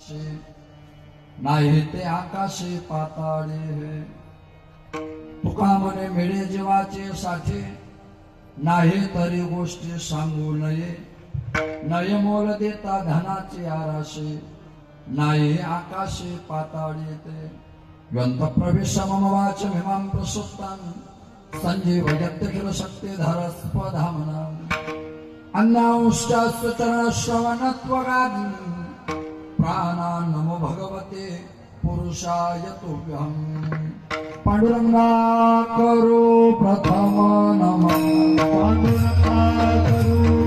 आराशे नाही ते आकाशे पाताळे तुका म्हणे मिळे जीवाचे साठे नाही तरी गोष्टी सांगू नये नये मोल देता धनाचे आराशे नाही आकाशे पाताळे ते ग्रंथ प्रवेश मम वाच मिमां प्रसुप्तां संजीव यत्किल शक्तिधरस्पधामना अन्नांश्चास्य चरणश्रवणत्वगादि प्राणा नमो भगवते पुरुषाय तुभ्यं पांडुरंगा करो प्रथम नमः पांडुरंगा करो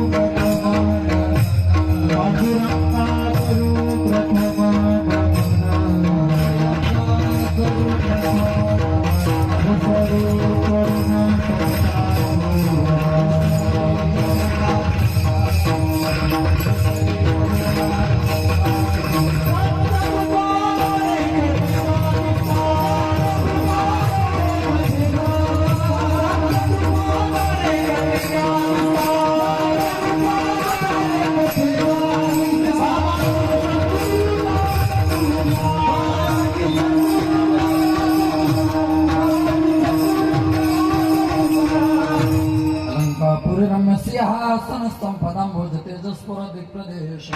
सिंहासन संपदां तेजस्पुर दिक्प्रदेश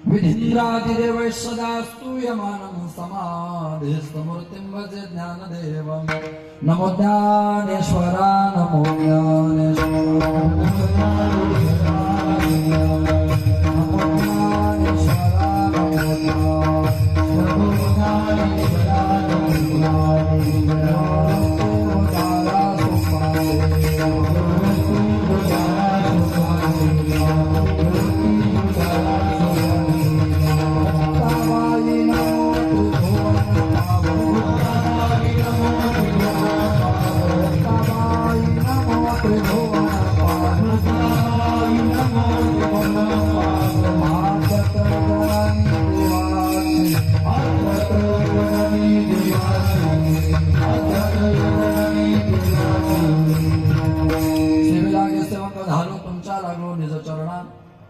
विधीन्द्रादिदेवैः सदा स्तूयमानं समाधिस्थमूर्तिं भजे ज्ञानदेवं नमो ज्ञानेश्वरा नमो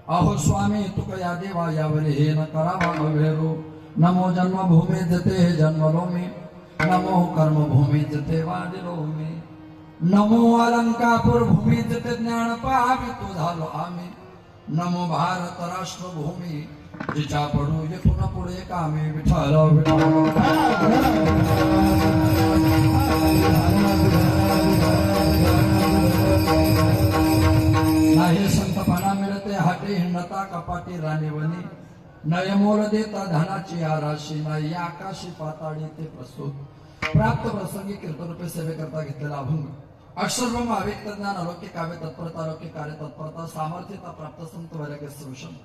अहो स्वामी तुकया देवा यावरी हे न करावा अवेरो नमो जन्मभूमी जते जन्मलोमी नमो कर्मभूमी जते वादिलोमी नमो अलंकापुर भूमी जते ज्ञान पावी तू झालो आम्ही नमो भारत राष्ट्रभूमी जिच्या पडू येथून पुढे कामी विठ्ठल नाही संतपणा मिळते हाटे हिंडता कपाटी राणीवनी नयमोल देता धनाची आराशी नाही आकाशी पाताळी ते प्रस्तुत प्राप्त प्रसंगी कीर्तनरूपे सेवेकरता घेतलेला अभंग अक्षरब्रह्म अव्यक्त ज्ञान अलौकिक काव्य तत्परता अलौकिक कार्य तत्परता सामर्थ्यता प्राप्त संत वैराग्य संशम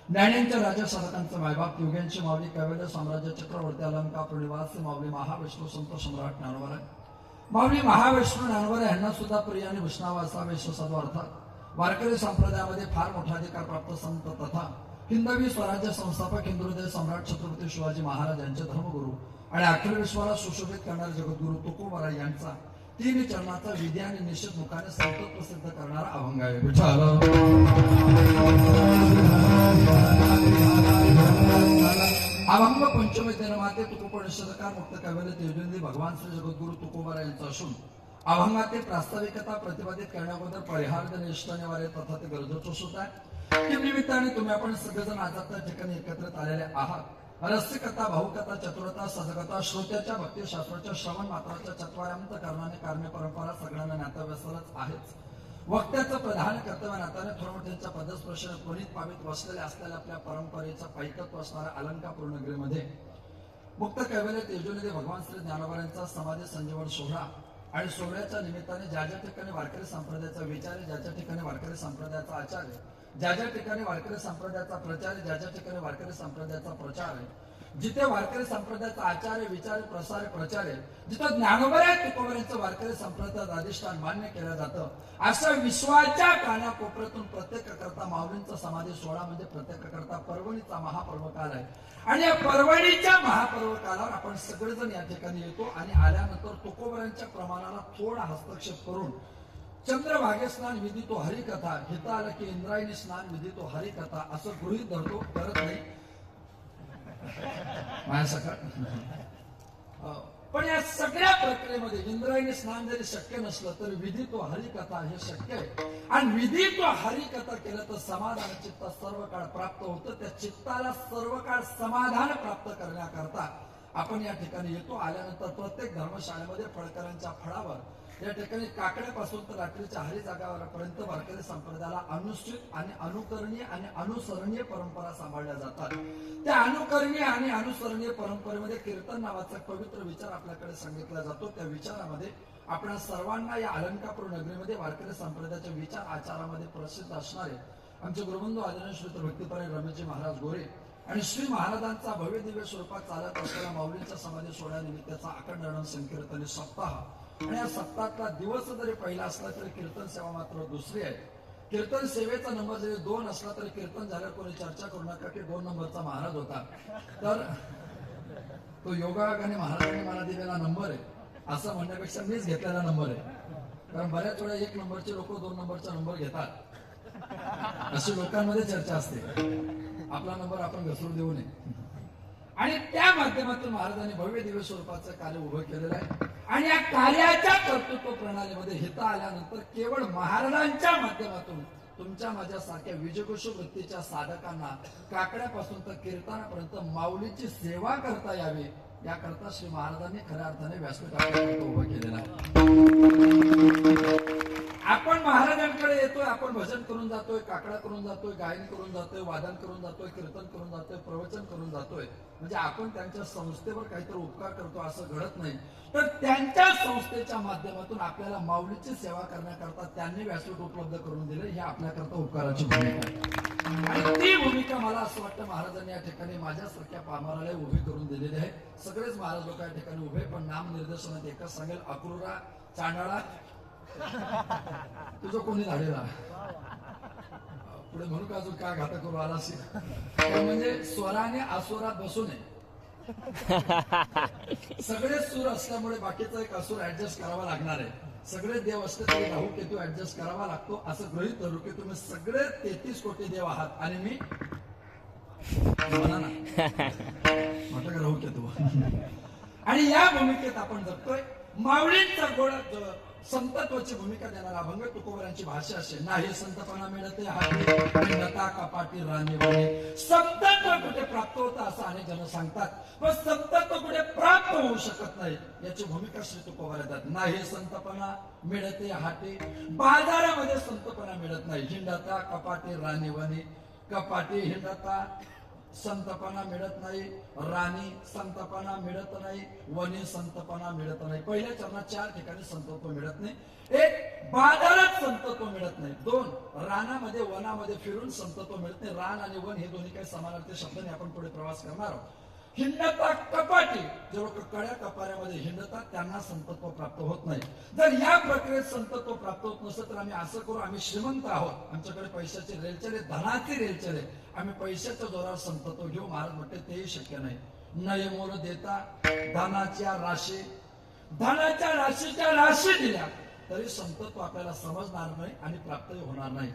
ज्ञानेंच्या राजा साधकांचे मायबाप युगांची माऊली कैवल्य साम्राज्य चक्रवर्ती अलंकापुर निवासी माऊली महाविष्णू संत सम्राट ज्ञानवरा माऊली महाविष्णू ज्ञानवरा यांना सुद्धा प्रिय आणि वैष्णव असा वैश्व साधू अर्थात वारकरी संप्रदायामध्ये फार मोठा अधिकार प्राप्त संत तथा हिंदवी स्वराज्य संस्थापक हिंदुहृदय सम्राट छत्रपती शिवाजी महाराज यांचे धर्मगुरु आणि अखिल विश्वाला सुशोभित करणारे जगद्गुरु तुकोबरा यांचा 3 चरणाचा विधी आणि निश्चित मुखाने संत प्रसिद्ध करणारा अभंग आहे विठ्ठल अभंग पंचमी दिनमाते तुकोपनिषदकार मुक्त कैवल्य तेजोंदी भगवान श्री जगद्गुरु तुकोबरा यांचा असून अभंगातील प्रास्ताविकता प्रतिपादित करण्याबद्दल परिहार निष्ठ निवारे तथा ते गरजेचं सुद्धा आहे निमित्ताने तुम्ही आपण सगळेजण आजात त्या ठिकाणी एकत्रित आलेले आहात रसिकता भावुकता चतुरता सजगता श्रोत्याच्या भक्तिशास्त्राच्या श्रवण मात्राच्या चत्वारांत करणाने कार्य परंपरा सगळ्यांना नाताव्यसरच आहेच वक्त्याचं प्रधान कर्तव्य नात्याने थोरमठ्यांच्या पदस्पर्शाने पुनीत पावित वसलेले असलेल्या आपल्या परंपरेचा पैकत्व असणाऱ्या अलंकापूर नगरीमध्ये मुक्त कैवल्य तेजोनिधी भगवान श्री ज्ञानोबा समाधी संजीवन सोहळा आणि सोहळ्याच्या निमित्ताने ज्या ज्या ठिकाणी वारकरी संप्रदायाचा विचार ज्या ज्या ठिकाणी वारकरी संप्रदायाचा आचार्य ज्या ज्या ठिकाणी वारकरी संप्रदायाचा प्रचार ज्या ज्या ठिकाणी वारकरी संप्रदायाचा प्रचार आहे जिथे वारकरी संप्रदायाचा आचार्य विचार प्रसार प्रचार आहे जिथं ज्ञानोबा तुकोबऱ्यांचं वारकरी संप्रदायात अधिष्ठान मान्य केलं जातं अशा विश्वाच्या कानाकोपऱ्यातून प्रत्येक करता माऊलींचा समाधी सोहळा म्हणजे प्रत्येक करता पर्वणीचा महापर्व काल आहे आणि या पर्वणीच्या महापर्व कालावर आपण सगळेजण या ठिकाणी येतो आणि आल्यानंतर तुकोबऱ्यांच्या प्रमाणाला थोडा हस्तक्षेप करून चंद्रभागे स्नान विधी तो हरिकथा हिता आलं की इंद्रायणी स्नान विधी तो हरिकथा असं गृहीत धरतो करत नाही माझ्या सकाळ पण या सगळ्या प्रक्रियेमध्ये इंद्रायणी स्नान जरी शक्य नसलं तर विधी तो हरिकथा हे शक्य आहे. आणि विधी तो हरिकथा केलं तर समाधान चित्त सर्व काळ प्राप्त होतं. त्या चित्ताला सर्व काळ समाधान प्राप्त करण्याकरता आपण या ठिकाणी येतो. आल्यानंतर प्रत्येक धर्मशाळेमध्ये फळकरांच्या फळावर या ठिकाणी काकड्यापासून तर रात्रीच्या हरी जागापर्यंत वारकरी संप्रदायाला अनुष्ठित आणि अनुकरणीय आणि अनुसरणीय परंपरा सांभाळल्या जातात. त्या अनुकरणीय आणि अनुसरणीय परंपरेमध्ये कीर्तन नावाचा पवित्र विचार आपल्याकडे सांगितला जातो. त्या विचारामध्ये आपल्या सर्वांना या अलंकापूर नगरीमध्ये वारकरी संप्रदायाच्या विचार आचारामध्ये प्रसिद्ध असणारे आमचे गुरुबंधू आदरणीय श्री भक्तीपरायण रमेशजी महाराज गोरे आणि श्री महाराजांचा भव्य दिव्य स्वरूपात चालत असलेला माऊलींच्या समाधी सोहळ्यानिमित्ताचा अखंड संकीर्तन सप्ताह आणि या सप्ताहातला दिवस जरी पहिला असला तरी कीर्तन सेवा मात्र दुसरी आहे. कीर्तन सेवेचा नंबर जरी 2 असला तरी कीर्तन झाल्यावर कोणी चर्चा करू नका की 2 नंबरचा महाराज होता. तर तो योगायोगाने महाराजांनी मला दिलेला नंबर आहे असं म्हणण्यापेक्षा मीच घेतलेला नंबर आहे. कारण बऱ्याच वेळा 1 नंबरचे लोक 2 नंबरचा नंबर घेतात अशी लोकांमध्ये चर्चा असते. आपला नंबर आपण घसरून देऊ नये. आणि त्या माध्यमातून महाराजांनी भव्य दिव्य स्वरूपाचं कार्य उभं केलेलं आहे. आणि या कार्याच्या कर्तृत्व प्रणालीमध्ये हिता आल्यानंतर केवळ महाराजांच्या माध्यमातून तुमच्या माझ्यासारख्या विजयघोष वृत्तीच्या साधकांना काकड्यापासून तर कीर्तनापर्यंत माऊलीची सेवा करता यावी याकरता श्री महाराजांनी खऱ्या अर्थाने व्यासपीठ आपल्याकडे उभं केलेलं आहे. आपण महाराजांकडे येतोय, आपण भजन करून जातोय, काकडा करून जातोय, गायन करून जातोय, वादन करून जातोय, कीर्तन करून जातोय, प्रवचन करून जातोय. म्हणजे आपण त्यांच्या संस्थेवर काहीतरी उपकार करतो असं घडत नाही. तर त्यांच्या संस्थेच्या माध्यमातून आपल्याला माऊलीची सेवा करण्याकरता त्यांनी व्यासपीठ उपलब्ध करून दिले. हे आपल्याकरता उपकाराची भूमिका आहे. आणि ती भूमिका मला असं वाटतं महाराजांनी या ठिकाणी माझ्यासारख्या पामराला उभी करून दिलेली आहे. सगळेच महाराज लोक या ठिकाणी उभे, पण नाम निर्देशनात एकच सांगेल, अक्रूरा चांडाळा तुझं कोणी धाडेला पुढे म्हणू का अजून काय घाता करू आला असेल. म्हणजे स्वराने आसुरात बसू नये. सगळे सूर असल्यामुळे बाकीचा एक असुर ऍडजस्ट करावा लागणार आहे. सगळे देव असले तरी राहू केतू ऍडजस्ट करावा लागतो असं गृहीत धरू की तुम्ही सगळे 33 कोटी देव आहात आणि मी म्हणा ना म्हटलं का राहू केतू. आणि या भूमिकेत आपण जगतोय. माऊलींचा गोळा संतत्वाची भूमिका देणारा अभंग तुकोबरांची भाषा असे. नाही संतपणा मिळते हाती नता कपाटी राणी बने. संतत्व कुठे प्राप्त होतं असं अनेक जण सांगतात, पण संतत्व कुठे प्राप्त होऊ शकत नाही याची भूमिका श्री तुकोबर देतात. नाही संतपणा मिळते हाती, बाजारामध्ये संतपणा मिळत नाही. हिंडता कपाटी राणी बने. कपाटी हिंडता संतपणा मिळत नाही, राणी संतपणा मिळत नाही, वनी संतपणा मिळत नाही. पहिल्या चरणात 4 ठिकाणी संतत्व मिळत नाही. 1 बाजारात संतत्व मिळत नाही. 2 रानामध्ये वनामध्ये फिरून संतत्व मिळत नाही. रान आणि वन हे दोन्ही काही समानार्थी शब्दाने आपण पुढे प्रवास करणार आहोत. हिंडता कपाटी, जे लोक कड्या कपाऱ्यामध्ये हिंडतात त्यांना संतत्व प्राप्त होत नाही. जर या प्रक्रियेत संतत्व प्राप्त होत नसेल तर आम्ही असं करू, आम्ही श्रीमंत आहोत, आमच्याकडे पैशाची रेलचेल आहे, धनाची रेलचेल आहे, आम्ही पैशाच्या जोरावर संतत्व घेऊ. महाराज म्हणते तेही शक्य नाही. नये मोल देता धनाच्या राशी, धनाच्या राशीच्या राशी दिल्या तरी संतत्व आपल्याला समजणार नाही आणि प्राप्तही होणार नाही.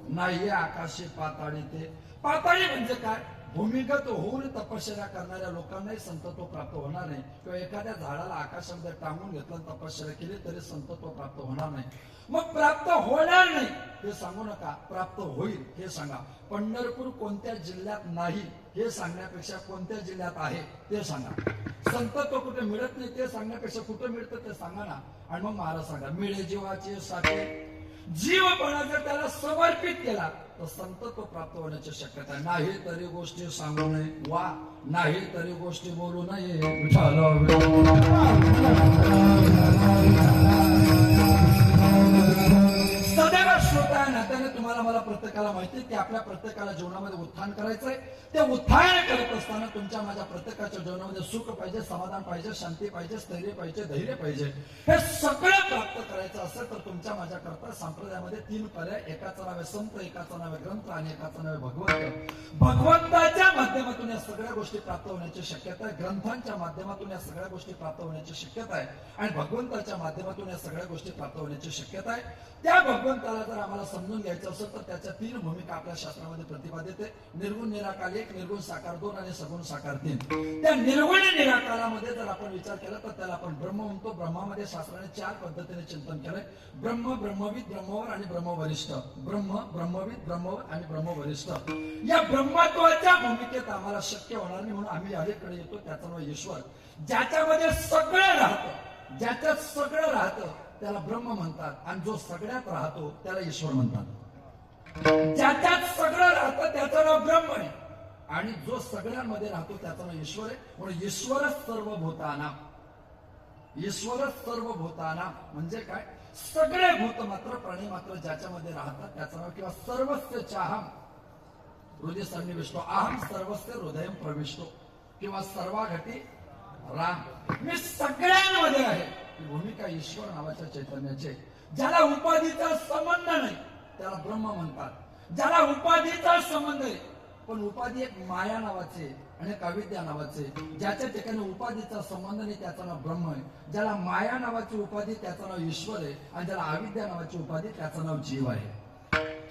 नाही आकाशी पाताळी ते. पाताळी म्हणजे काय? भूमिगत होऊन तपश्चर्या करणाऱ्या लोकांनाही संतत्व प्राप्त होणार नाही. किंवा एखाद्या झाडाला आकाशामध्ये टांगून घेतलं तपश्चर्या केली तरी संतत्व प्राप्त होणार नाही. मग प्राप्त होणार नाही हे सांगू नका, प्राप्त होईल हे सांगा. पंढरपूर कोणत्या जिल्ह्यात नाही हे सांगण्यापेक्षा कोणत्या जिल्ह्यात आहे ते सांगा. संतत्व कुठे मिळत नाही ते सांगण्यापेक्षा कुठे मिळतं ते सांगा ना. आणि मग महाराज सांगा, मिळे जीवाचे साठे. जीवपणा जर त्याला समर्पित केला तर संतत्व प्राप्त होण्याची शक्यता आहे. नाही तरी गोष्टी सांगू नये, वा नाही तरी गोष्टी बोलू नये. सदैव श्रोता नात्याने तुम्हाला मला प्रत्येकाला माहिती आहे की आपल्या प्रत्येकाला जीवनामध्ये उत्थान करायचंय. ते उत्थान करत असताना तुमच्या माझ्या प्रत्येकाच्या जीवनामध्ये सुख पाहिजे, समाधान पाहिजे, शांती पाहिजे, स्थैर्य पाहिजे, धैर्य पाहिजे. हे सगळं प्राप्त करायचं असेल तर तुमच्या माझ्या करता संप्रदायामध्ये 3 पर्याय. एकाचं नाव आहे संत, एकाचं नाव आहे ग्रंथ आणि एकाचं नाव आहे भगवंत. भगवंताच्या माध्यमातून या सगळ्या गोष्टी प्राप्त होण्याची शक्यता आहे. ग्रंथांच्या माध्यमातून या सगळ्या गोष्टी प्राप्त होण्याची शक्यता आहे आणि भगवंताच्या माध्यमातून या सगळ्या गोष्टी प्राप्त होण्याची शक्यता आहे. त्या भगवंताला जर आम्हाला समजून घ्यायचं असेल तर त्याच्या 3 भूमिका आपल्या शास्त्रामध्ये प्रतिपादित आहे. निर्गुण निराकार 1, निर्गुण साकार 2 आणि सगुण साकार 3. त्या निर्गुण निराकारामध्ये जर आपण विचार केला तर त्याला आपण ब्रह्म म्हणतो. ब्रह्मामध्ये शास्त्राने 4 पद्धतीने चिंतन केलंय. ब्रह्म, ब्रह्मविद, ब्रह्मवर आणि ब्रह्मवरिष्ठ. ब्रह्म, ब्रह्मविद, ब्रह्मवर आणि ब्रह्मवरिष्ठ. या ब्रह्मत्वाच्या भूमिकेत आम्हाला शक्य होणार नाही म्हणून आम्ही अलीकडे येतो. त्याचं नाव ईश्वर. ज्याच्यामध्ये सगळं राहतं, ज्याच्यात सगळं राहतं त्याला ब्रह्म म्हणतात आणि जो सगळ्यात राहतो त्याला ईश्वर म्हणतात. ज्याच्यात सगळं राहतं त्याचं नाव ब्रह्म आहे आणि जो सगळ्यांमध्ये राहतो त्याचं नाव ईश्वर आहे. म्हणून ईश्वरच सर्व भूतानां. ईश्वरच सर्व भूतानां म्हणजे काय? सगळे भूत मात्र प्राणी मात्र ज्याच्यामध्ये राहतात त्याचं नाव किंवा सर्वस्य चाहम हृदय सन्निविष्टो अहम सर्वस्य हृदयम प्रविष्टो किंवा सर्वाघटी राम. मी सगळ्यांमध्ये आहे. ही भूमिका ईश्वर नावाच्या चैतन्याचे. ज्याला उपाधीचा संबंध नाही त्याला ब्रह्म म्हणतात. ज्याला उपाधीचा संबंध आहे पण उपाधी एक माया नावाचे आणि एक अविद्या नावाचे. ज्याच्या ठिकाणी उपाधीचा संबंध नाही त्याचं नाव ब्रह्म आहे. ज्याला माया नावाची उपाधी त्याचं नाव ईश्वर आहे आणि ज्याला अविद्या नावाची उपाधी त्याचं नाव जीव आहे.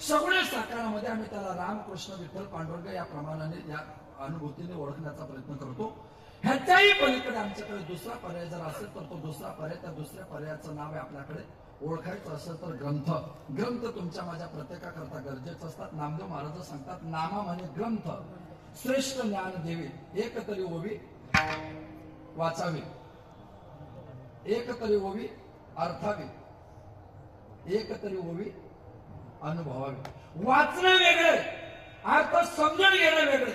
सगळ्या साकारामध्ये आम्ही त्याला राम, कृष्ण, विठ्ठल, पांडुरंग या प्रमाणाने या अनुभूतीने ओळखण्याचा प्रयत्न करतो. ह्याच्याही पलीकडे आमच्याकडे दुसरा पर्याय जर असेल तर तो दुसरा पर्याय, त्या दुसऱ्या पर्यायाचं नाव आहे आपल्याकडे ओळखायचं असेल तर ग्रंथ. ग्रंथ तुमच्या माझ्या प्रत्येकाकरता गरजेचं असतात. नामदेव महाराज सांगतात नामा म्हणे ग्रंथ श्रेष्ठ ज्ञान देवी. एक तरी ओवी वाचावी, एक तरी ओवी अर्थावी, एक तरी ओवी अनुभवावी. वाचणं वेगळं, अर्थ समजून घेणं वेगळे,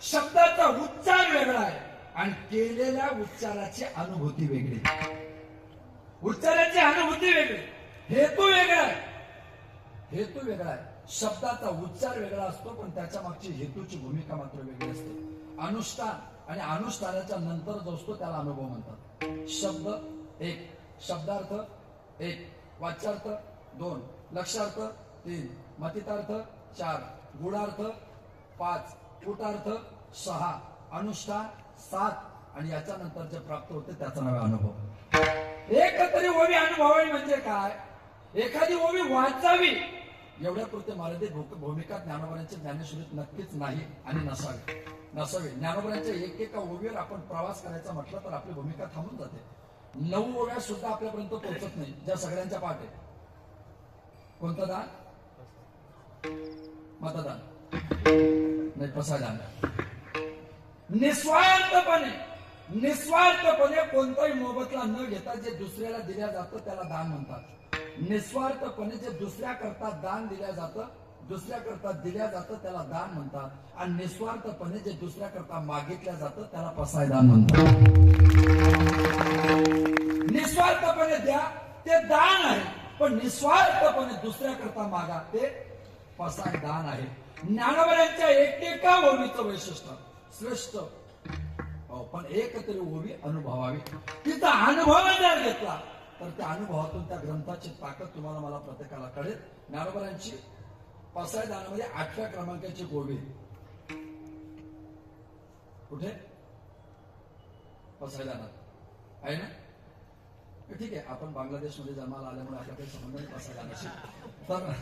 शब्दाचा उच्चार वेगळा आहे आणि केलेल्या उच्चाराची अनुभूती वेगळी. उच्चाराची अनुभूती वेगळी, हेतू वेगळा आहे. हेतू वेगळा आहे. शब्दाचा उच्चार वेगळा असतो पण त्याच्या मागची हेतूची भूमिका मात्र वेगळी असते. अनुष्ठान आणि अनुष्ठानाच्या नंतर जो असतो त्याला अनुभव म्हणतात. शब्द 1, शब्दार्थ 1, वाच्यार्थ 2, लक्षार्थ 3, मतितार्थ 4, गुणार्थ 5, कुटार्थ 6, अनुष्ठान 7 आणि याच्या नंतर जे प्राप्त होते त्याचा नाव अनुभव. एक तरी ओवी अनुभवावी म्हणजे काय? एखादी ओवी वाचावी एवढ्या पुरते मर्यादित भूमिका ज्ञानोबांच्या ज्ञानेश्वरीत नक्कीच नाही आणि नसावी. ज्ञानोबांच्या एकेका ओवीवर आपण प्रवास करायचा म्हटलं तर आपली भूमिका थांबून जाते. 9 ओव्या सुद्धा आपल्यापर्यंत पोहोचत नाही ज्या सगळ्यांच्या पाठ आहे. कोणतं दान? मतदान नाही, प्रसादान. निस्वार्थपणे कोणताही मोबदला न घेता जे दुसऱ्याला दिल्या जातं त्याला दान म्हणतात. निस्वार्थपणे जे दुसऱ्याकरता दान दिल्या जातं, दुसऱ्याकरता दिल्या जातं त्याला दान म्हणतात. आणि निस्वार्थपणे जे दुसऱ्याकरता मागितल्या जातं त्याला पसायदान म्हणतात. निस्वार्थपणे द्या ते दान आहे पण निस्वार्थपणे दुसऱ्याकरता मागा ते पसायदान आहे. ज्ञानोबांच्या एकेका ओवीचं वैशिष्ट्य श्रेष्ठ पण एक तरी ओवी अनुभवावी. तिचा अनुभव जर घेतला तर त्या अनुभवातून त्या ग्रंथाची ताकद तुम्हाला मला प्रत्येकाला कळेल. ज्ञानोबांची पसायदानामध्ये 8व्या क्रमांकाची ओवी कुठे? पसायदानात आहे ना? ठीक आहे, आपण बांगलादेशमध्ये जन्माला आल्यामुळे आपला काही संबंध नाही पसायदानाशी. तर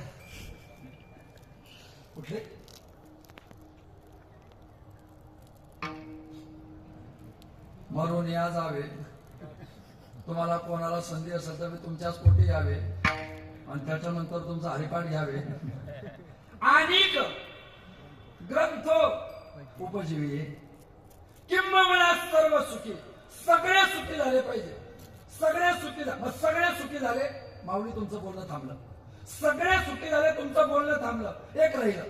कुठे? मरून या जावे, तुम्हाला कोणाला संधी असेल तर मी तुमच्याच पोटी यावे आणि त्याच्यानंतर तुमचा हरिपाठ घ्यावे. अनेक ग्रंथ उपजीवी किंबहुना सर्व सुखी. सगळे सुखी झाले पाहिजे. सगळे सुखी झाले. माऊली तुमचं बोलणं थांबलं. सगळे सुखी झाले, तुमचं बोलणं थांबलं. एक राहिलं.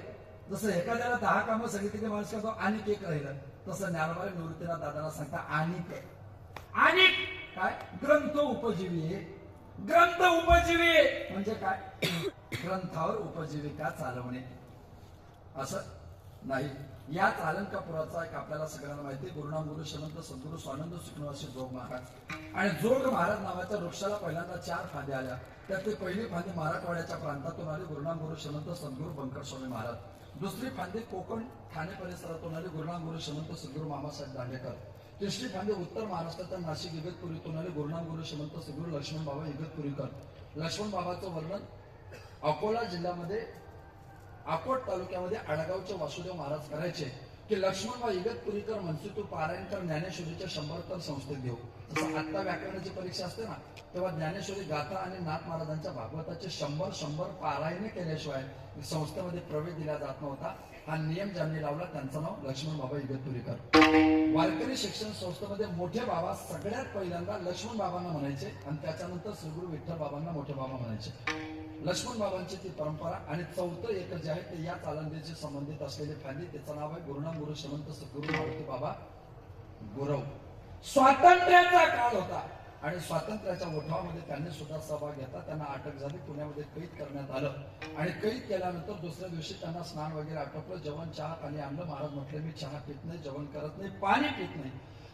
जसं एखाद्याला 10 कामं सांगितली माणूस करतो आणि एक राहिलं, तसं ज्ञानोबा निवृत्तीनाथ दादाला सांगता आणि काय? ग्रंथ उपजीवी. ग्रंथ उपजीवी म्हणजे काय? ग्रंथावर उपजीविका चालवणे असं नाही. या चालनकापुराचा एक आपल्याला सगळ्यांना माहिती आहे. गुरुनाम गुरु श्रीमंत सद्गुरु स्वानंद सुखनिवासी जोग महाराज. आणि जोग महाराज नावाच्या वृक्षाला पहिल्यांदा 4 फांद्या आल्या. त्यातली पहिली फांदी मराठवाड्याच्या प्रांतातून आली, गुरुनाम गुरु श्रीमंत सद्गुरु बंकर स्वामी महाराज. दुसरी फांदी कोकण ठाणे परिसरातून आली, गुरुनाम गुरु श्रीमंत सद्गुरु मामासाहेब दांडेकर. तिसरी फांदी उत्तर महाराष्ट्राच्या नाशिक इगतपुरीतून आली, गुरुनाम गुरु श्रीमंत सद्गुरु लक्ष्मण बाबा इगतपुरीकर. लक्ष्मण बाबाचं वर्णन अकोला जिल्ह्यामध्ये अकोट तालुक्यामध्ये आडगावचे वासुदेव महाराज करायचे की लक्ष्मणराव इगतपुरीकर मनसूतू पारायणकर ज्ञानेश्वरीच्या 100 संस्थेत घेऊ. जसं आता व्याकरणाची परीक्षा असते ना, तेव्हा ज्ञानेश्वरी गाथा आणि नाथ महाराजांच्या भागवताचे 100 पारायणे केल्याशिवाय संस्थेमध्ये प्रवेश दिला जात नव्हता. हा नियम ज्यांनी लावला त्यांचं नाव लक्ष्मण बाबा इगतपुरीकर. वारकरी शिक्षण संस्थेमध्ये मोठे बाबा सगळ्यात पहिल्यांदा लक्ष्मण बाबांना म्हणायचे आणि त्याच्यानंतर श्रीगुरु विठ्ठल बाबांना मोठे बाबा म्हणायचे. लक्ष्मण बाबांची ती परंपरा. आणि चौथं एक जे आहे ते या चालंदीशी संबंधित असलेली फांदी, त्याचं नाव आहे गुरुनाम गुरु श्रीमंत सद्गुरु मारुती बाबा गुरव. स्वातंत्र्याचा काळ होता आणि स्वातंत्र्याच्या उठावामध्ये त्यांनी सुद्धा सहभाग घेतला. त्यांना अटक झाली, पुण्यामध्ये कैद करण्यात आलं आणि कैद केल्यानंतर दुसऱ्या दिवशी त्यांना स्नान वगैरे आटोपलं, जेवण चहा पाणी आणलं. महाराज म्हटले मी चहा पित नाही, जेवण करत नाही, पाणी पित नाही.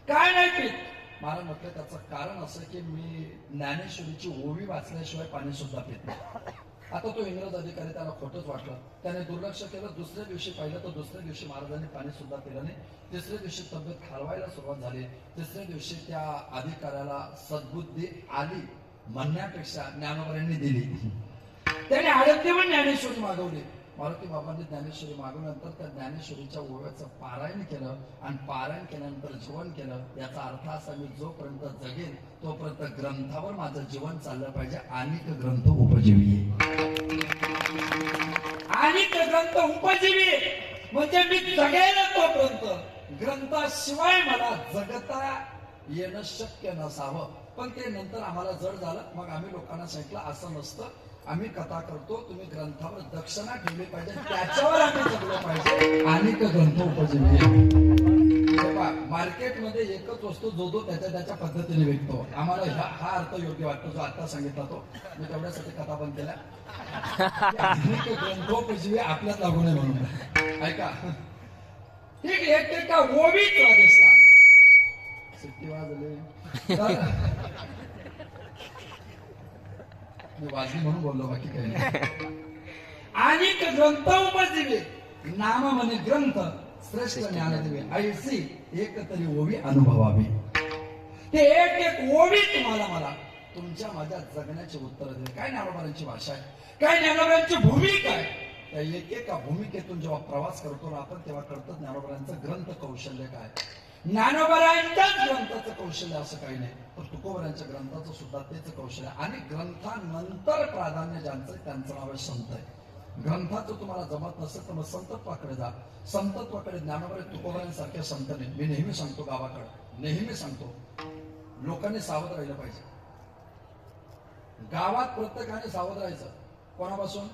काय नाही पित? महाराज म्हटलं त्याचं कारण असं की मी ज्ञानेश्वरीची ओवी वाचल्याशिवाय पाणी सुद्धा पित नाही. आता तो इंग्रज अधिकारी त्याला खोटंच वाटलं, त्याने दुर्लक्ष केलं. दुसऱ्या दिवशी पाहिलं तर दुसऱ्या दिवशी महाराजांनी पाणी सुद्धा पिलं नाही. तिसऱ्या दिवशी तब्येत खालवायला सुरुवात झाली. तिसऱ्या दिवशी त्या अधिकाऱ्याला सद्बुद्धी आली म्हणण्यापेक्षा ज्ञानोबरांनी दिली. त्याने आळंदीवर ज्ञानेश्वरी मागवली. मारुती बाबांनी ज्ञानेश्वरी मागवल्यानंतर त्या ज्ञानेश्वरीच्या ओव्याचं पारायण केलं आणि पारायण केल्यानंतर जीवन केलं. याचा अर्थ असा मी जोपर्यंत जगेन तोपर्यंत ग्रंथावर माझं जीवन चाललं पाहिजे. अनेक ग्रंथ उपजीवी, अनेक ग्रंथ उपजीवी म्हणजे मी जगेल तोपर्यंत ग्रंथाशिवाय मला जगता येणं शक्य नसावं. पण ते नंतर आम्हाला जड झालं. मग आम्ही लोकांना सांगितलं असं नसतं, आम्ही कथा करतो, तुम्ही ग्रंथावर दक्षिणा ठेवली पाहिजे, त्याच्यावर आम्ही जगलो पाहिजे. अनेक ग्रंथ उपजीवी. मार्केटमध्ये एकच वस्तू जो त्याच्या पद्धतीने विकतो. आम्हाला हा अर्थ योग्य वाटतो जो आता सांगितला तो. मी तेवढ्यासाठी कथा बंद केल्या. अनेक ग्रंथोपजीवी आपल्यात लागू नये म्हणून. ऐका, ठीक आहे का ओवीच राजस्थान सिट्टी वाजले मी वाजली म्हणून बोललो, बाकी काही नाही. अनेक ग्रंथ उपजीवे नाम म्हणे ग्रंथ श्रेष्ठ ज्ञान देवे ऐसी एक तरी ओवी अनुभवावी. ते एक ओवी तुम्हाला मला तुमच्या माझ्या जगण्याचे उत्तर देईल. काय ज्ञानोबांची भाषा आहे, काय ज्ञानोबांची भूमिका आहे. त्या एकेका भूमिकेतून जेव्हा प्रवास करतो ना आपण, तेव्हा कळतं ज्ञानोबांचं ग्रंथ कौशल्य काय. ज्ञानोबांच्याच ग्रंथाचं कौशल्य असं काही नाही, तर तुकोबरांच्या ग्रंथाचं सुद्धा तेच कौशल्य. आणि ग्रंथानंतर प्राधान्य ज्यांचं त्यांचं नाव आहे संत आहे. ग्रंथाचं तुम्हाला जमत नसेल तर मग संतत्वाकडे जा. संतत्वाकडे ज्ञानोबा तुकोबरांसारख्या संत नाही. मी नेहमी सांगतो, गावाकडे नेहमी सांगतो, लोकांनी सावध राहिलं पाहिजे. गावात प्रत्येकाने सावध राहायचं. कोणापासून?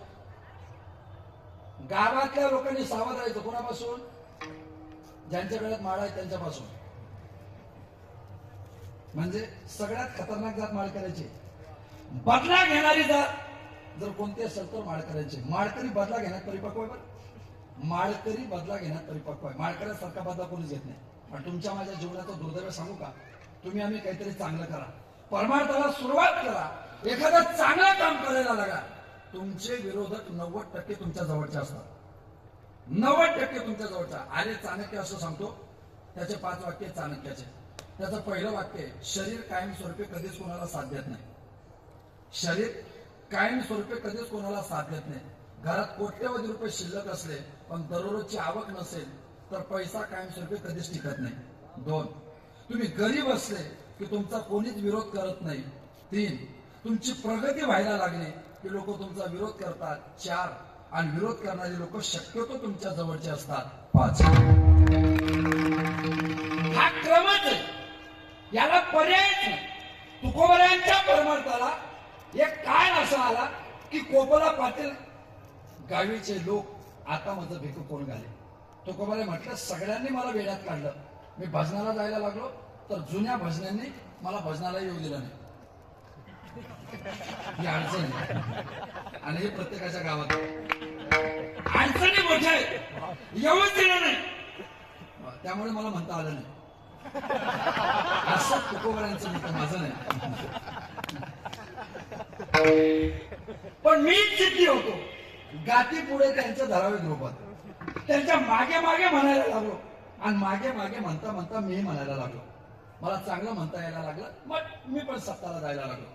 गावातल्या लोकांनी सावध राहायचं. कोणापासून? ज्यांच्या गळ्यात माळ आहे त्यांच्यापासून. म्हणजे सगळ्यात खतरनाक जात माळकऱ्याची. बदला घेणारी जात जर कोणती असेल तर माळकऱ्याची. माळकरी बदला घेण्यात परिपक्व आहे. बरं, माळकरी बदला घेण्यात परिपक्व आहे. माळकऱ्यासारखा बदला कोणीच घेत नाही. पण तुमच्या माझ्या जीवनाचं दुर्दैव सांगू का, तुम्ही आम्ही काहीतरी चांगलं करा, परमार्थाला सुरुवात करा, एखादं चांगलं काम करायला लागा, तुमचे विरोधक 90% तुमच्या जवळचे असतात. 90% तुमच्या जवळचा. अरे चाणक्य असं सांगतो, त्याचे 5 वाक्य चाणक्याचे. त्याचं पहिलं वाक्य, शरीर कायमस्वरूपी कधीच कोणाला साथ देत नाही. शरीर कायमस्वरूपी कधीच कोणाला साथ देत नाही. घरात कोट्यवधी रुपये शिल्लक असले पण दररोजची आवक नसेल तर पैसा कायमस्वरूपी कधीच टिकत नाही. 2, तुम्ही गरीब असले की तुमचा कोणीच विरोध करत नाही. 3, तुमची प्रगती व्हायला लागली की लोक तुमचा विरोध करतात. 4, आणि विरोध करणारी लोक शक्यतो तुमच्या जवळचे असतात. 5, हा क्रमच आहे, याला पर्यायच नाही. तुकोबरायांच्या परमार्थाला एक काळ असा आला की कोपला पाटील गावीचे लोक आता माझं भिकू कोण घाले. तुकोबराय म्हटलं सगळ्यांनी मला वेड्यात काढलं. मी भजनाला जायला लागलो तर जुन्या भजनांनी मला भजनाला येऊ दिलं नाही. ही अडचण आहे आणि हे प्रत्येकाच्या गावात अडचणी मोठ्या आहेत, येऊच दिलं नाही. त्यामुळे मला म्हणता आलं नाही. असं तुकोबरायांचं म्हणतं, माझं नाही. पण मी जिद्दी होतो. गाती पुढे त्यांच्या धारावे ग्रुपात त्यांच्या मागे मागे म्हणायला लागलो आणि मागे मागे म्हणता म्हणता मी म्हणायला लागलो. मला चांगलं म्हणता यायला लागलं. मग मी पण सत्ताला जायला लागलो.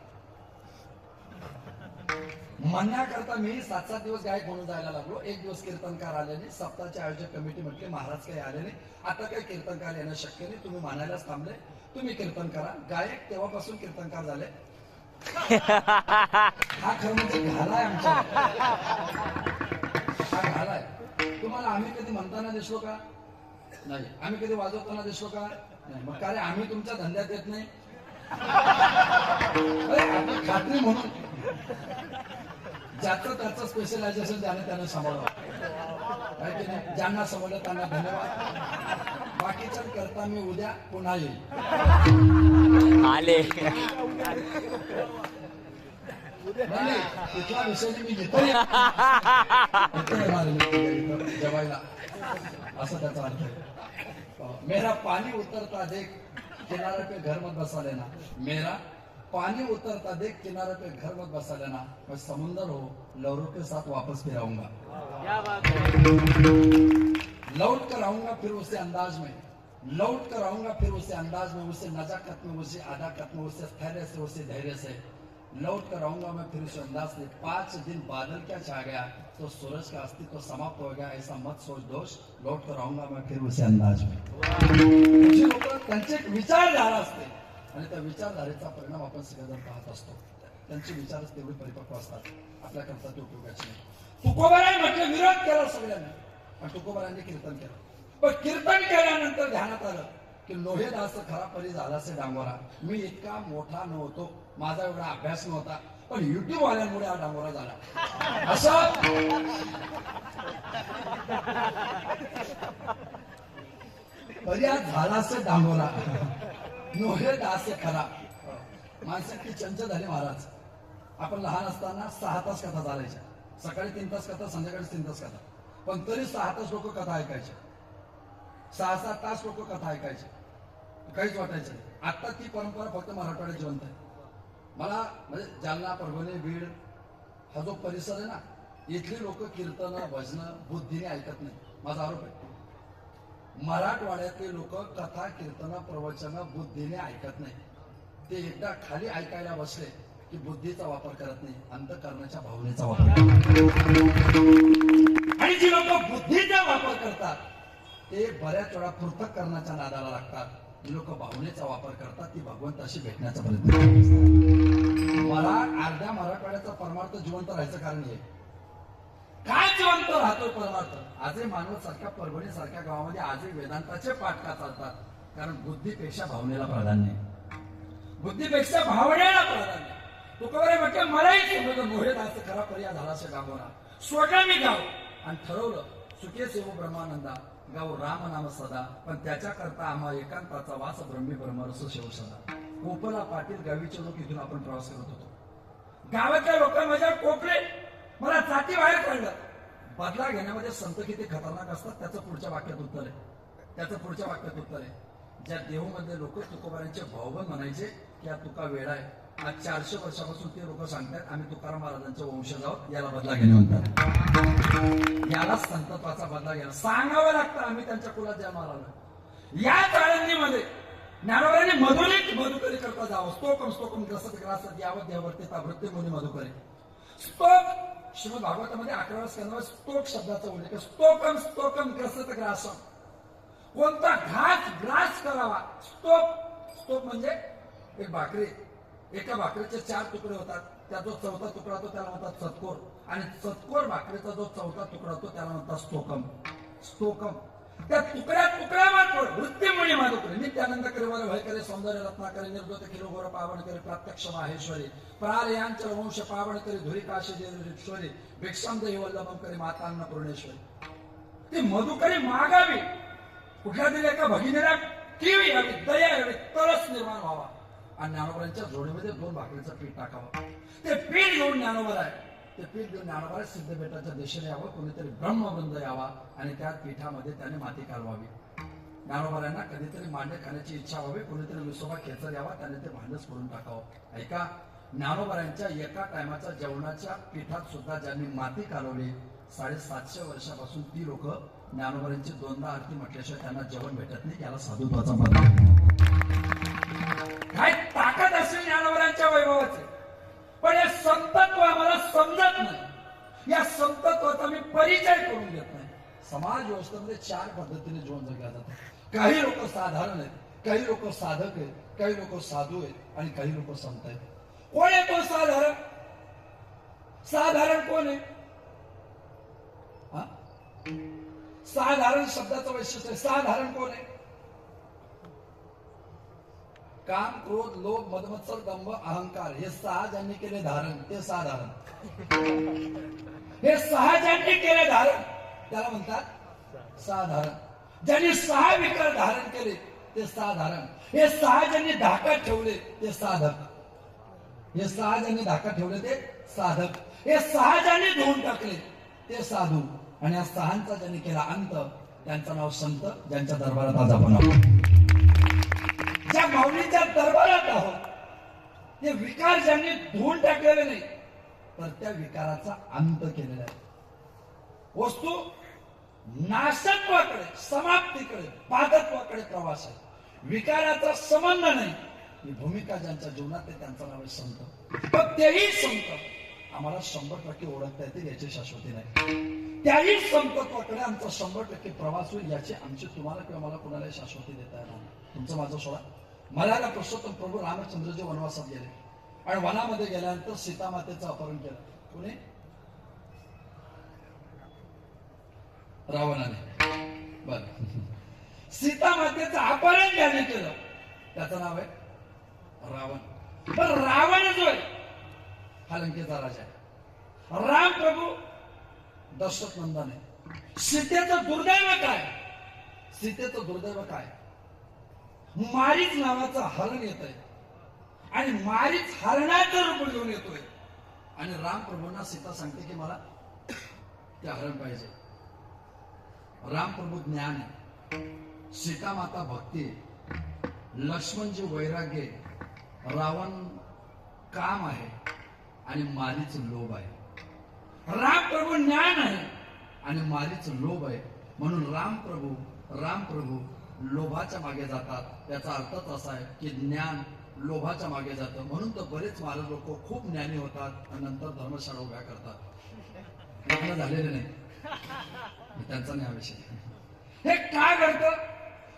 म्हणण्याकरता मी 7-7 दिवस गायक म्हणून जायला लागलो. एक दिवस कीर्तनकार आले नाही. सप्ताहाचे आयोजक कमिटी म्हटले महाराज काही आले नाही, आता काही कीर्तनकार येणं शक्य नाही, तुम्ही मानायलाच थांबले, तुम्ही कीर्तन करा. गायक तेव्हापासून कीर्तनकार झाले. हा खरं म्हणजे घालाय आमच्या, हा घालाय. तुम्हाला आम्ही कधी म्हणताना दिसलो का? नाही. आम्ही कधी वाजवताना दिसलो का? नाही. मग काय आम्ही तुमच्या धंद्यात येत नाही? आपली खात्री म्हणून ज्याचं त्याचं स्पेशलायझेशन ज्याने त्याने सांभाळलं, की नाही? ज्यांना समजलं त्यांना धन्यवाद. बाकीच्या करता मी उद्या पुन्हा येईल. आले नाही, तिथला विषय मी घेतो जेवायला, असं त्याचा अर्थ आहे. मेरा पाणी उतरता देख किनारे पे घर मत बसा लेना, मेरा पानी उतरता देख किनारे पे घर मत बसा लेना, मैं समुंदर हो लहरों के साथ वापस फिर आऊंगा. लौट कर आऊंगा फिर उसे अंदाज में, लौट कर आऊंगा फिर उसे अंदाज में, उसे नजाकत में, उसे अदाकत में, उसे स्थैर्य से, उसे धैर्य से लौट कर आऊंगा मैं फिर उसे अंदाज से. 5 दिन बादल क्या छा गया तो सूरज का अस्तित्व तो समाप्त हो गया, ऐसा मत सोच दोष. लौट कर आऊंगा मैं फिर उसे अंदाज में. लोक त्यांचे विचारधारा असते आणि त्या विचारधारेचा परिणाम आपण सगळेजण पाहत असतो. त्यांचे विचारच तेवढे परिपक्व असतात, आपल्याकरता ते उपयोगाचे नाही. तुकोबाराय म्हटलं विरोध केला सगळ्यांनी, आणि तुकोबारायांनी कीर्तन केलं. पण कीर्तन केल्यानंतर ध्यानात आलं की लोहेदास खरा परी झालासे डांगोरा. मी इतका मोठा नव्हतो, माझा एवढा अभ्यास नव्हता, पण युट्यूब वाल्यांमुळे हा डांगोरा झाला. असं पर्याय झालासे डांगोरा, लोहेदास खरा. माणसं की चंचल झाली महाराज. आपण लहान असताना 6 तास कथा चालायच्या, सकाळी 3 तास कथा, संध्याकाळी 3 तास कथा, पण तरी 6 तास लोक कथा ऐकायचे, 6-7 तास लोक कथा ऐकायचे, काहीच वाटायचं नाही. आता ती परंपरा फक्त मराठवाड्यात जिवंत आहे. मला म्हणजे जालना, परभणी, बीड हा जो परिसर आहे ना, इथली लोक कीर्तन भजन बुद्धीने ऐकत नाही. माझा आरोप आहे, मराठवाड्यातले लोक कथा कीर्तन प्रवचन बुद्धीने ऐकत नाही. ते एकदा खाली ऐकायला बसले की बुद्धीचा वापर करत नाही, अंतःकरणाच्या भावनेचा वापर करतात. आणि जी लोक बुद्धीचा वापर करतात ते बऱ्याच वेळा पृथक्करणाच्या नादाला लागतात. जी लोक भावनेचा वापर करतात ती भगवंताशी भेटण्याचा प्रयत्न करतात. मला अर्ध्या मराठवाड्याचा परमार्थ जिवंत राहायचं कारण हे. काय जिवंत राहतोय परमार्थ? आजही मानवत सारख्या, परभणी सारख्या गावामध्ये आजही वेदांताचे पाठ का चालतात? कारण बुद्धीपेक्षा भावनेला प्राधान्य, बुद्धीपेक्षा भावनेला प्राधान्य. तुकोबाराय म्हटलं मलाही समजलं मोहेदास खरा पर्याय झालासे डांगोरा. सोडलं मी गाव आणि ठरवलं सुखे सेवो ब्रह्मानंदा, गाव राम नाम सदा, पण त्याच्याकरता आम्हा एकांताचा वास ब्रह्मी ब्रह्मरस शेव सदा. कोपला पाटील गावीचे लोक इथून आपण प्रवास करत होतो. गावातल्या लोक माझ्या कोपले, मला जाती बाहेर काढलं. बदला घेण्यामध्ये संत किती खतरनाक असतात त्याचं पुढच्या वाक्यात उत्तर आहे. त्याचं पुढच्या वाक्यात उत्तर आहे. ज्या देहूमध्ये लोक तुकोबारायांचे भाऊबंद म्हणायचे की हा तुका वेडा आहे, आज 400 वर्षापासून ते लोक सांगतात आम्ही तुकाराम महाराजांचे वंशज आहोत, याला बदला घेणे म्हणतात. याला संतत्वाचा बदला घ्यायला सांगावं लागतं. आम्ही त्यांच्या कुलात जन्माला आलो. या चाळणीमध्ये ज्ञानोबांनी मधुकरी करता जावं. स्तोकम स्तोकम ग्रसत ग्रासत यावत देववर्ते तावृत्ते मुनी मधुकरी. स्तोक श्रीमद भागवतामध्ये 11व्या स्कंदामध्ये स्तोक शब्दाचा उल्लेख आहे. स्तोकम स्तोकम ग्रसत ग्रासम. कोणता घास ग्रास करावा. स्तोक म्हणजे एक भाकरी, एका भाकरीचे 4 तुकडे होतात, त्या जो 4था तुकडा होतो त्याला म्हणतात चतकोर, आणि चतकोर भाकरीचा जो 4था तुकडा होतो त्याला म्हणतात स्तोकम. स्तोकम त्या तुकड्यावर वृत्तीमुळे माधुकरी नित्यानंद करिवर भय करे सौंदर्य रत्नाकरी निर्गत किरोगोर पावन करे प्रत्यक्ष माहेश्वरी प्रालयांचल वंश पावन करे धुरी काशी देश्वरी भिक्षम देही वल्लभम करे मातान्न पूर्णेश्वरी. ती मधुकरी मागावी, कुठल्या तरी एका भगिनीला कीवी हवी, दया हवी, तरच निर्माण व्हावा. आणि ज्ञानोबांच्या जोडीमध्ये 2 भाकरीचं पीठ टाकावं. ते पीठ घेऊन ज्ञानोबर आहे, ते पीठ घेऊन ज्ञानोबाला सिद्धपेठाच्या दिशेने यावं. कोणीतरी ब्रह्मवृंद यावा आणि त्या पीठामध्ये त्याने माती कालवावी. ज्ञानोबांना कधीतरी मांडे खाण्याची इच्छा व्हावी, कोणीतरी विसोबा खेचर यावा, त्याने ते भांडच फोडून टाकावं. ऐका, ज्ञानोबांच्या एका टायमाच्या जेवणाच्या पीठात सुद्धा ज्यांनी माती कालवली, 750 वर्षापासून ती लोक ज्ञानोबांची 2दा आरती म्हटल्याशिवाय त्यांना जेवण भेटत नाही. याला साधुत्वाचा बदला. काय ताकद असेल ज्ञानोबांच्या वैभवाचे, पण हे संतत्व आम्हाला चार पद्धतीने जीवन जगल्या जातात. काही लोक साधारण आहेत, काही लोक साधक आहेत, काही लोक साधू आहेत आणि काही लोक संत आहेत. कोण आहे तो साधारण? साधारण कोण आहे? हा? साधारण शब्दाचं वैशिष्ट्य साधारण कोण आहे? काम, क्रोध, लोभ, मदमत्सर, दंभ, अहंकार हे सहा ज्यांनी केले धारण ते साधारण. हे सहा ज्यांनी केले धारण त्याला म्हणतात साधारण. ज्यांनी सहा विकार धारण केले ते साधारण. हे सहा ज्यांनी धाकात ठेवले ते साधक. हे सहा ज्यांनी धाकात ठेवले ते साधक. हे सहा ज्यांनी धुवून टाकले ते साधू. आणि या सहांचा ज्यांनी केला अंत त्यांचं नाव संत, ज्यांच्या दरबारात आज आपण आहोत. ज्या माऊलीच्या दरबारात आहोत ते विकार ज्यांनी धुवून टाकलेले नाही तर त्या विकाराचा अंत केलेला आहे. वस्तू नाशत्वाकडे, समाप्तीकडे, बाधत्वाकडे प्रवास आहे. विकाराचा संबंध नाही ही भूमिका ज्यांच्या जीवनात आहे त्यांचं नाव आहे संत. पण तेही संत आम्हाला 100% ओळखता येतील याची शाश्वती नाही. त्याही संतत्वाकडे आमचा 100% प्रवास होईल याची आमची तुम्हाला किंवा मला कोणालाही शाश्वती देता येणार नाही. तुमचं माझं सोडा. मलाला पुरुषोत्तम प्रभू रामचंद्रजी वनवासात गेले आणि वनामध्ये गेल्यानंतर सीता मातेचं अपहरण केलं. कोणी? रावणाने. बर, सीता मातेचं अपहरण ज्याने केलं त्याचं नाव आहे रावण. पण रावण जो आहे हा लंकेचा राजा आहे. राम प्रभू दशरथ नंदन आहे. सीतेचं दुर्दैव काय? सीतेचं दुर्दैव काय? मारीच नावाचं हरण येत आहे आणि मारीच हरणाचं रूप घेऊन येतोय आणि राम प्रभूंना सीता सांगते की मला ते हरण पाहिजे. राम प्रभू ज्ञान आहे, सीता माता भक्ती आहे, लक्ष्मणजी वैराग्य आहे, रावण काम आहे आणि मारीच लोभ आहे. राम प्रभू ज्ञान आहे आणि मारीच लोभ आहे. म्हणून राम प्रभू लोभाच्या मागे जातात. त्याचा अर्थच असा आहे की ज्ञान लोभाच्या मागे जातं. म्हणून तर बरेच महाराज लोक खूप ज्ञानी होतात आणि नंतर धर्मशाळा उभ्या करतात. लग्न झालेले नाही त्यांचा नाही हा विषय. हे काय घडतं?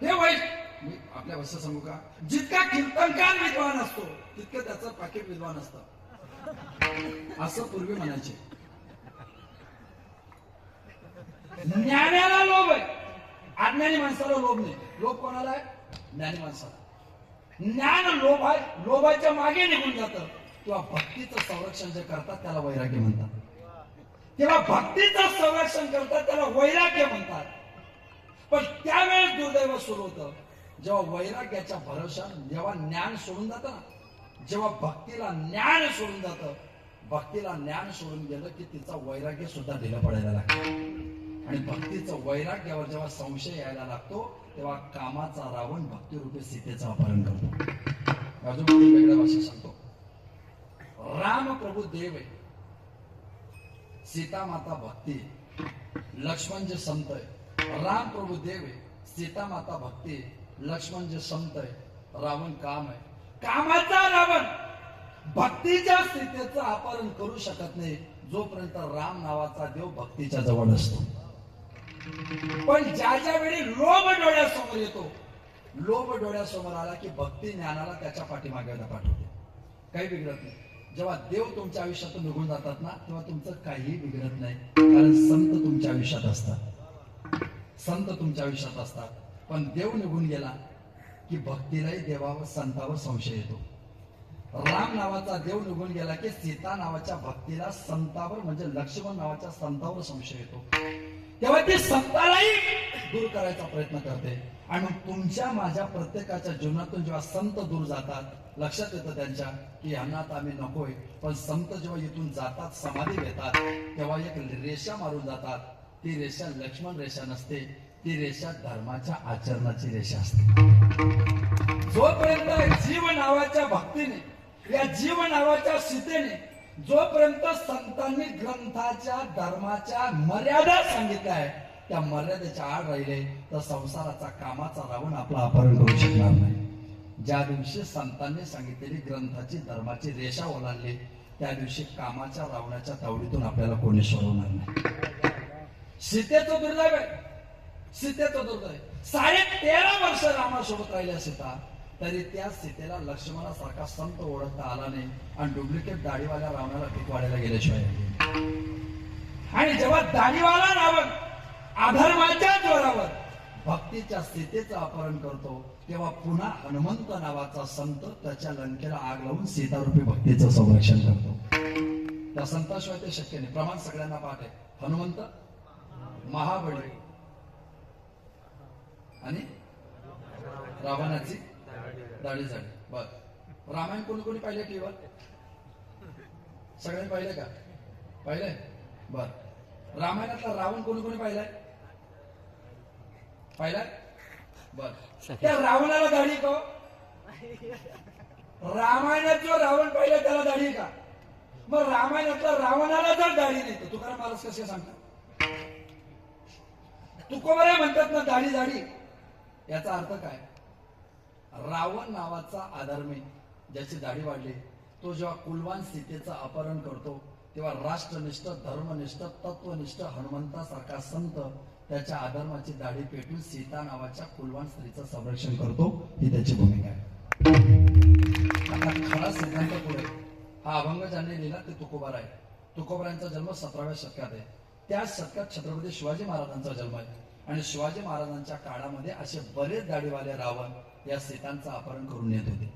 हे वाईट. मी आपल्या भाषेत सांगू का? जितका कीर्तनकार विद्वान असतो तितकं त्याचं पाकिट विद्वान असतं असं पूर्वी म्हणायचे. ज्ञानाला लोभ आहे, अज्ञानी माणसाला लोभ नाही. लोभ कोणाला आहे? ज्ञानी माणसाला. ज्ञान लोभ आहे, लोभाच्या मागे निघून जातं. किंवा भक्तीचं संरक्षण जे करतात त्याला वैराग्य म्हणतात. तेव्हा भक्तीचं संरक्षण करतात त्याला वैराग्य म्हणतात. पण त्यावेळेस दुर्दैव सुरू होतं जेव्हा वैराग्याच्या भरोशाने जेव्हा ज्ञान सोडून जातं ना, जेव्हा भक्तीला ज्ञान सोडून जातं. भक्तीला ज्ञान सोडून गेलं की तिचा वैराग्य सुद्धा ढिला पडायला लागतं. आणि भक्तीचं वैराग्यावर जेव्हा संशय यायला लागतो तेव्हा कामाचा रावण भक्तिरूपी सीतेचं अपहरण करतो. अजून वेगळ्या भाषेत सांगतो. राम प्रभू देव आहे, सीता माता भक्ती, लक्ष्मण जे संत आहे. राम प्रभू देव आहे, सीता माता भक्ती, लक्ष्मण जे संत आहे, रावण काम आहे. कामाचा रावण भक्तीच्या सीतेचं अपहरण करू शकत नाही जोपर्यंत राम नावाचा देव भक्तीच्या जवळ असतो. पण ज्या वेळी लोभ डोळ्यासमोर येतो, लोभ डोळ्यासमोर आला की भक्ती ज्ञानाला त्याच्या पाठीमागे पाठवते. काही बिघडत नाही. जेव्हा देव तुमच्या आयुष्यातून निघून जातात ना तेव्हा तुमचं काहीही बिघडत नाही. कारण संत तुमच्या आयुष्यात असतात. संत तुमच्या आयुष्यात असतात. पण देव निघून गेला की भक्तीलाही देवावर संतावर संशय येतो. राम नावाचा देव निघून गेला की सीता नावाच्या भक्तीला संतावर म्हणजे लक्ष्मण नावाच्या संतावर संशय येतो. तेव्हा ती संतालाही दूर करायचा प्रयत्न करते. आणि तुमच्या माझ्या प्रत्येकाच्या जीवनातून जेव्हा संत दूर जातात लक्षात येतं त्यांच्या की यांना आता आम्ही नकोय. पण संत जेव्हा इथून जातात समाधी घेतात तेव्हा एक रेषा मारून जातात. ती रेषा लक्ष्मण रेषा नसते, ती रेषा धर्माच्या आचरणाची रेषा असते. जोपर्यंत जीव नावाच्या भक्तीने या जीव नावाच्या सीतेने जोपर्यंत संतांनी ग्रंथाच्या धर्माच्या मर्यादा सांगितल्या आहे त्या मर्यादेच्या आड राहिले तर संसाराचा कामाचा रावण आपला अपहरण करू शकणार नाही. ज्या दिवशी संतांनी सांगितलेली ग्रंथाची धर्माची रेषा ओलांडली त्या दिवशी कामाच्या रावणाच्या तावडीतून आपल्याला कोणी सोडवणार नाही. सीतेचं दुर्दैव आहे. सीतेचं दुर्दैव 13.5 वर्ष रामासोबत राहिल्या सीता, तरी त्या सीतेला लक्ष्मणासारखा संत ओळखता आला नाही आणि डुप्लिकेट दाढीवाल्या रावणाला पीक वाढायला गेल्याशिवाय. आणि जेव्हा दाढीवाला रावण अधर्माच्या जोरावर भक्तीच्या सीतेचं अपहरण करतो, तेव्हा पुन्हा हनुमंत नावाचा संत त्याच्या लंकेला आग लावून सीतारूपी भक्तीचं संरक्षण करतो. त्या संताशिवाय ते शक्य नाही. प्रमाण सगळ्यांना पाठ आहे. हनुमंत, महाबळी आणि रावणाची दाढी झाली. बर, रामायण कोणी कोणी पाहिले टीव्हीवर? सगळ्यांनी पाहिले का? पाहिलंय? बर, रामायणातला रावण कोणी कोणी पाहिलाय? पाहिलाय? बर, त्या रावणाला दाढी का? रामायणात जो रावण पाहिला त्याला दाढी का? मग रामायणातल्या रावणाला जर दाढी नाही तर तुकाराम महाराज कसे सांगतात? तुकोबरे म्हणतात ना दाढी दाढी. याचा अर्थ काय? रावण नावाचा अधर्मी ज्याची दाढी वाढली, तो जेव्हा कुलवान सीतेचं अपहरण करतो, तेव्हा राष्ट्रनिष्ठ, धर्मनिष्ठ, तत्वनिष्ठ हनुमंतासारखा संत त्याच्या अधर्माची दाढी पेटून सीता नावाच्या कुलवान स्त्रीचं संरक्षण करतो. ही त्याची भूमिका आहे. आता खरा सिद्धांत पुढे हा अभंग ज्यांनी लिहिला ते तुकोबार आहे. तुकोबारांचा जन्म 17व्या शतकात आहे. त्याच शतकात छत्रपती शिवाजी महाराजांचा जन्म आहे. आणि शिवाजी महाराजांच्या काळामध्ये असे बरेच दाढीवाले रावण या सीतांचं अपहरण करून येत होते.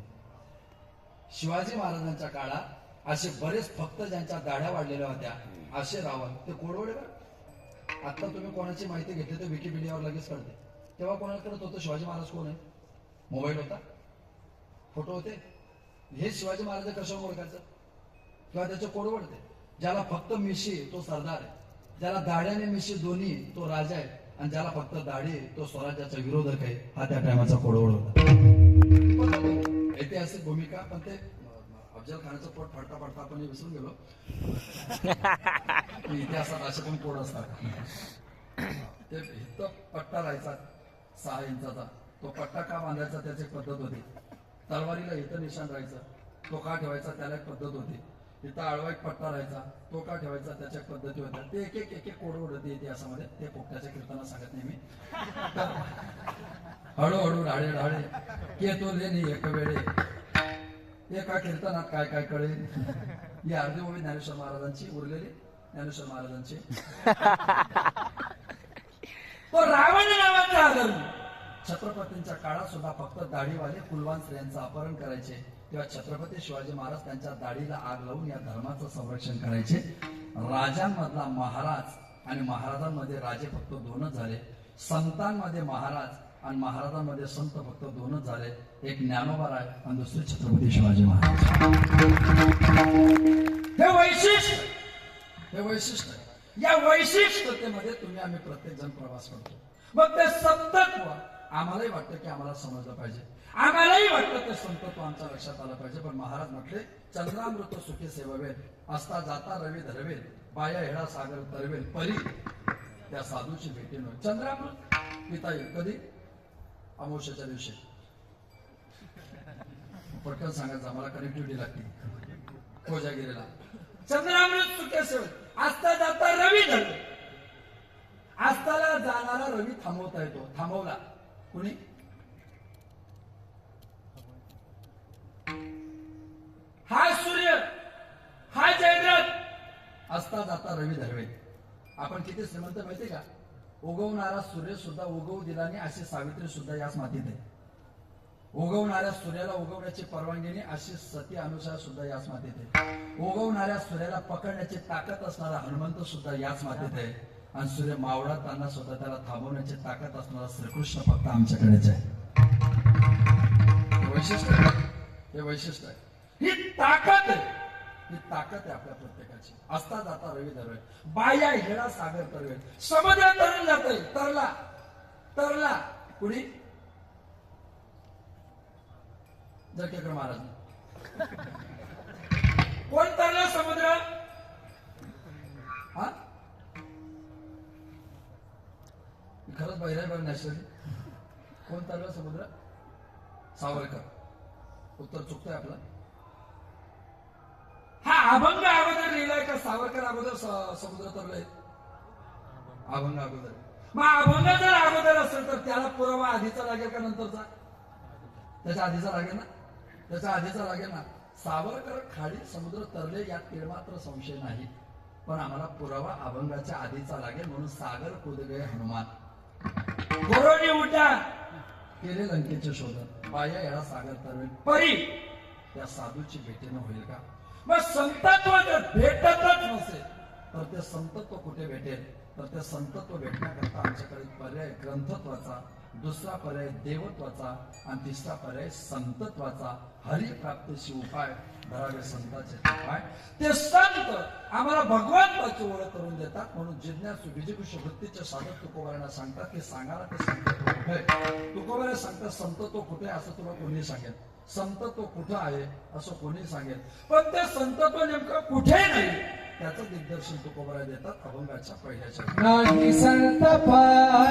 शिवाजी महाराजांच्या काळात असे बरेच फक्त ज्यांच्या दाढ्या वाढलेल्या होत्या असे रावण ते कोडवडेवर. आता तुम्ही कोणाची माहिती घेतली तर विकिपीडियावर लगेच कळते. तेव्हा कोणाला कळत होतं शिवाजी महाराज कोण आहे? मोबाईल होता, फोटो होते. हे शिवाजी महाराज कशावर ओळखायचं? किंवा त्याचे कोडवड ते. ज्याला फक्त मिशी तो सरदार आहे, ज्याला दाढ्याने मिशी दोन्ही तो राजा आहे, आणि ज्याला फक्त दाढी तो स्वराज्याचा विरोधक आहे. हा त्या टायमाचा कोडवड होता. ऐतिहासिक भूमिका. पण ते अफजल खानाचं पोट फाडता फाडता आपण विसरून गेलो. इतिहासात असे पण कोड असतात. ते इथं पट्टा राहायचा 6 इंचाचा. तो पट्टा का बांधायचा त्याची पद्धत होती. तलवारीला इथं निशाण राहायचं, तो का ठेवायचा त्याला एक पद्धत होती. इथं आळवा एक पट्टा राहायचा, तो का ठेवायचा त्याच्या पद्धती होत्या. ते एक एक एक कोड होते इतिहासामध्ये. ते पोपट्याच्या कीर्तना सांगत नाही मी. हळूहळू ढाळे ढाळे केतो लेनी एक वेळे, एका कीर्तनात काय काय कळेल. ही अर्धी ओवी ज्ञानेश्वर महाराजांची, उरलेली ज्ञानेश्वर महाराजांची. तो रावण नावाचा अधर्मी छत्रपतींच्या काळात सुद्धा फक्त दाढीवाले कुलवान स्त्रियांचं अपहरण करायचे. तेव्हा छत्रपती शिवाजी महाराज त्यांच्या दाढीला आग लावून या धर्माचं संरक्षण करायचे. राजांमधला महाराज आणि महाराजांमध्ये राजे फक्त 2च झाले. संतांमध्ये महाराज आणि महाराजांमध्ये संत फक्त 2च झाले. एक ज्ञानोबा राय आणि दुसरे छत्रपती शिवाजी महाराज. हे वैशिष्ट्य या वैशिष्ट्यतेमध्ये तुम्ही आम्ही प्रत्येक जण प्रवास करतो. मग ते संतत्व आम्हालाही वाटतं की आम्हाला समजलं पाहिजे. आम्हालाही वाटतं ते संतत्व आमच्या लक्षात आलं पाहिजे. पण महाराज म्हटले चंद्रामृत सुखी सेववेल, असता जाता रवी धरवेल, बाया हेडा सागर तरवेल, परी त्या साधूची भेटी नव्हे. चंद्रामृत पिता येईल कधी? अमावस्याच्या दिवशी. पटकन सांगायचं आम्हाला, कनेक्टिव्हिटी लागते कोजागिरीला. चंद्रामृत सुखे सेवेल, असता जाता रवी धरवेल. आस्ताला जाणारा रवी थांबवता येतो. थांबवला कुणी? हा सूर्य, हा जयद्रथ, असता जाता रवी धरवेल. आपण किती श्रीमंत माहिती का? उगवणारा सूर्य सुद्धा उगवू दिला नाही अशी सावित्री सुद्धा याच मातीत आहे. उगवणाऱ्या सूर्याला उगवण्याची परवानगी नाही अशी सती अनुषा सुद्धा याच मातीत आहे. उगवणाऱ्या सूर्याला पकडण्याची ताकद असणारा हनुमंत सुद्धा याच मातीत आहे. आणि सूर्य मावळताना सुद्धा त्याला थांबवण्याची ताकद असणारा श्रीकृष्ण फक्त आमच्याकडेच आहे. हे वैशिष्ट्य आहे. ही ताकद आहे. ही ताकद आहे आपल्या प्रत्येकाची. असता जाता रवी धरवेल, बाया हेडा सागर तरवेल. समुद्र तरून जातोय. तरला कुणी? जरकेकर महाराज. कोण तरला समुद्र? हा, खरंच बहिराय बघ नॅशनली. कोण तरला समुद्र? सावरकर. उत्तर चुकतंय आपलं. हा अभंग अगोदर लिहिलाय का सावरकर अगोदर समुद्र तरलंय? अभंग अगोदर. मग अभंग जर अगोदर असेल तर त्याला पुरावा आधीचा लागेल का नंतरचा? त्याच्या आधीचा लागेल ना, त्याच्या आधीचा लागेल ना. सावरकर खाडी समुद्र तरले यात तिळमात्र संशय नाही, पण आम्हाला पुरावा अभंगाच्या आधीचा लागेल. म्हणून सागर कूद गए हनुमान, गोरोनी उठा केले लंकेचे शोधन, पाया याला सागर तरवेल परी त्या साधूची भेटीनं होईल का? मग संतत्व जर भेटतच नसेल तर ते संतत्व कुठे भेटेल? तर ते संतत्व भेटण्याकरता आमच्याकडे पर्याय ग्रंथत्वाचा, दुसरा पर्याय देवत्वाचा आणि तिसरा पर्याय संतत्वाचा. हरिप्राप्तीशी उपाय धरावे संताचे उपाय. ते संत आम्हाला भगवंताची ओळख करून देतात. म्हणून जिज्ञासू विजिगुषु वृत्तीचे साधक तुकोबारांना सांगतात की सांगायला ते संतत्व कुठे. तुकोबारे सांगतात संतत्व कुठे असं तुला कोणी सांगेल, संतत्व कुठं आहे असं कोणी सांगेल, पण ते संतत्व नेमकं कुठे नाही त्याचं दिग्दर्शन तुकोबारा देतात अभंगाच्या पहिल्याच्या. नाही संतपणा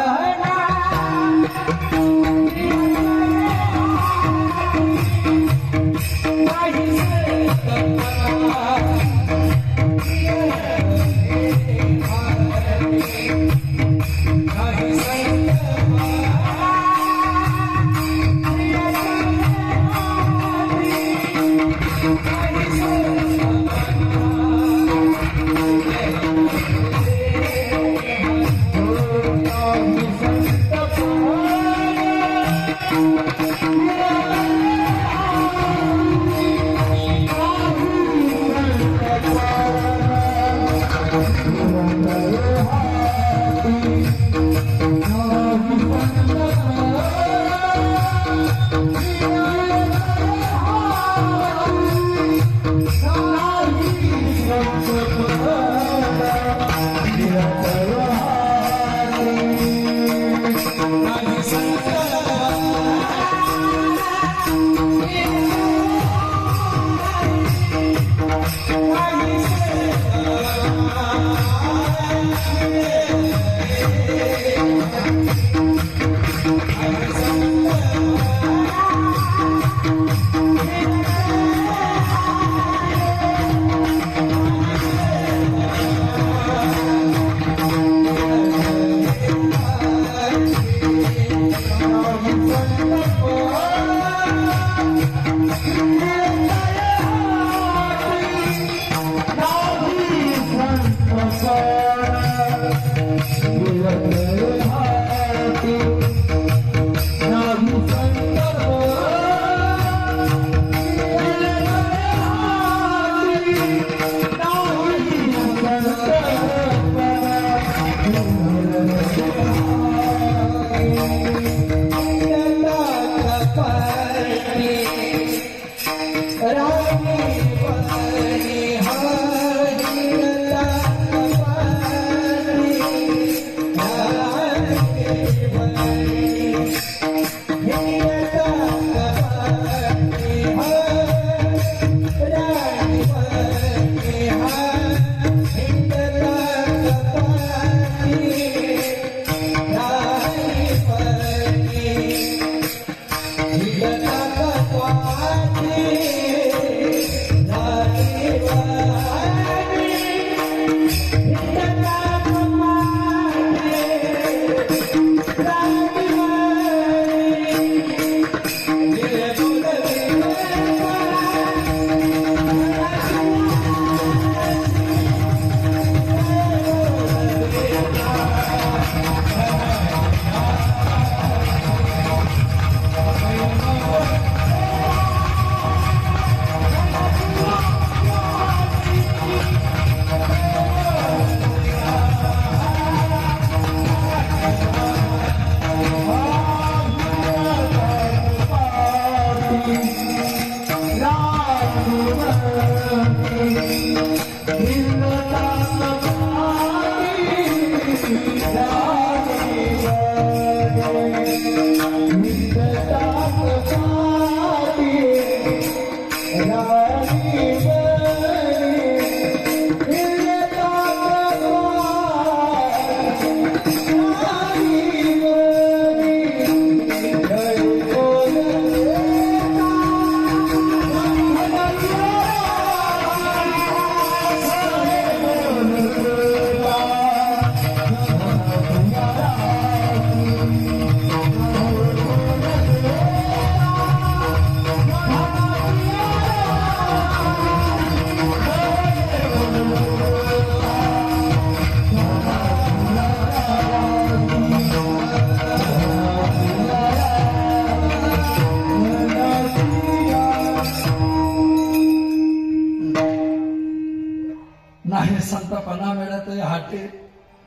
संतपणा मिळत हाटी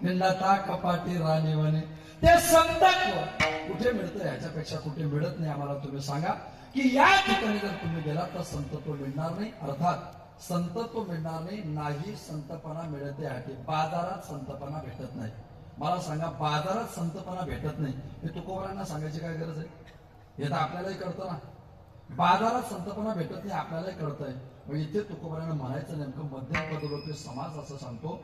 निंदाता कपाटी राणीवणे. ते संतत्व कुठे मिळतं याच्यापेक्षा कुठे मिळत नाही आम्हाला तुम्ही सांगा की या ठिकाणी जर तुम्ही गेलात तर संतत्व मिळणार नाही. अर्थात संतत्व मिळणार नाही संतपणा मिळते हाटी. बाजारात संतपणा भेटत नाही. मला सांगा बाजारात संतपणा भेटत नाही हे तुकोबारांना सांगायची काय गरज आहे? हे तर आपल्यालाही कळतं ना. बाजारात संतपणा भेटत नाही आपल्यालाही कळतंय. मग इथे तुकोबारांना म्हणायचं नेमकं मध्यम पदलोपी समाज असं सांगतो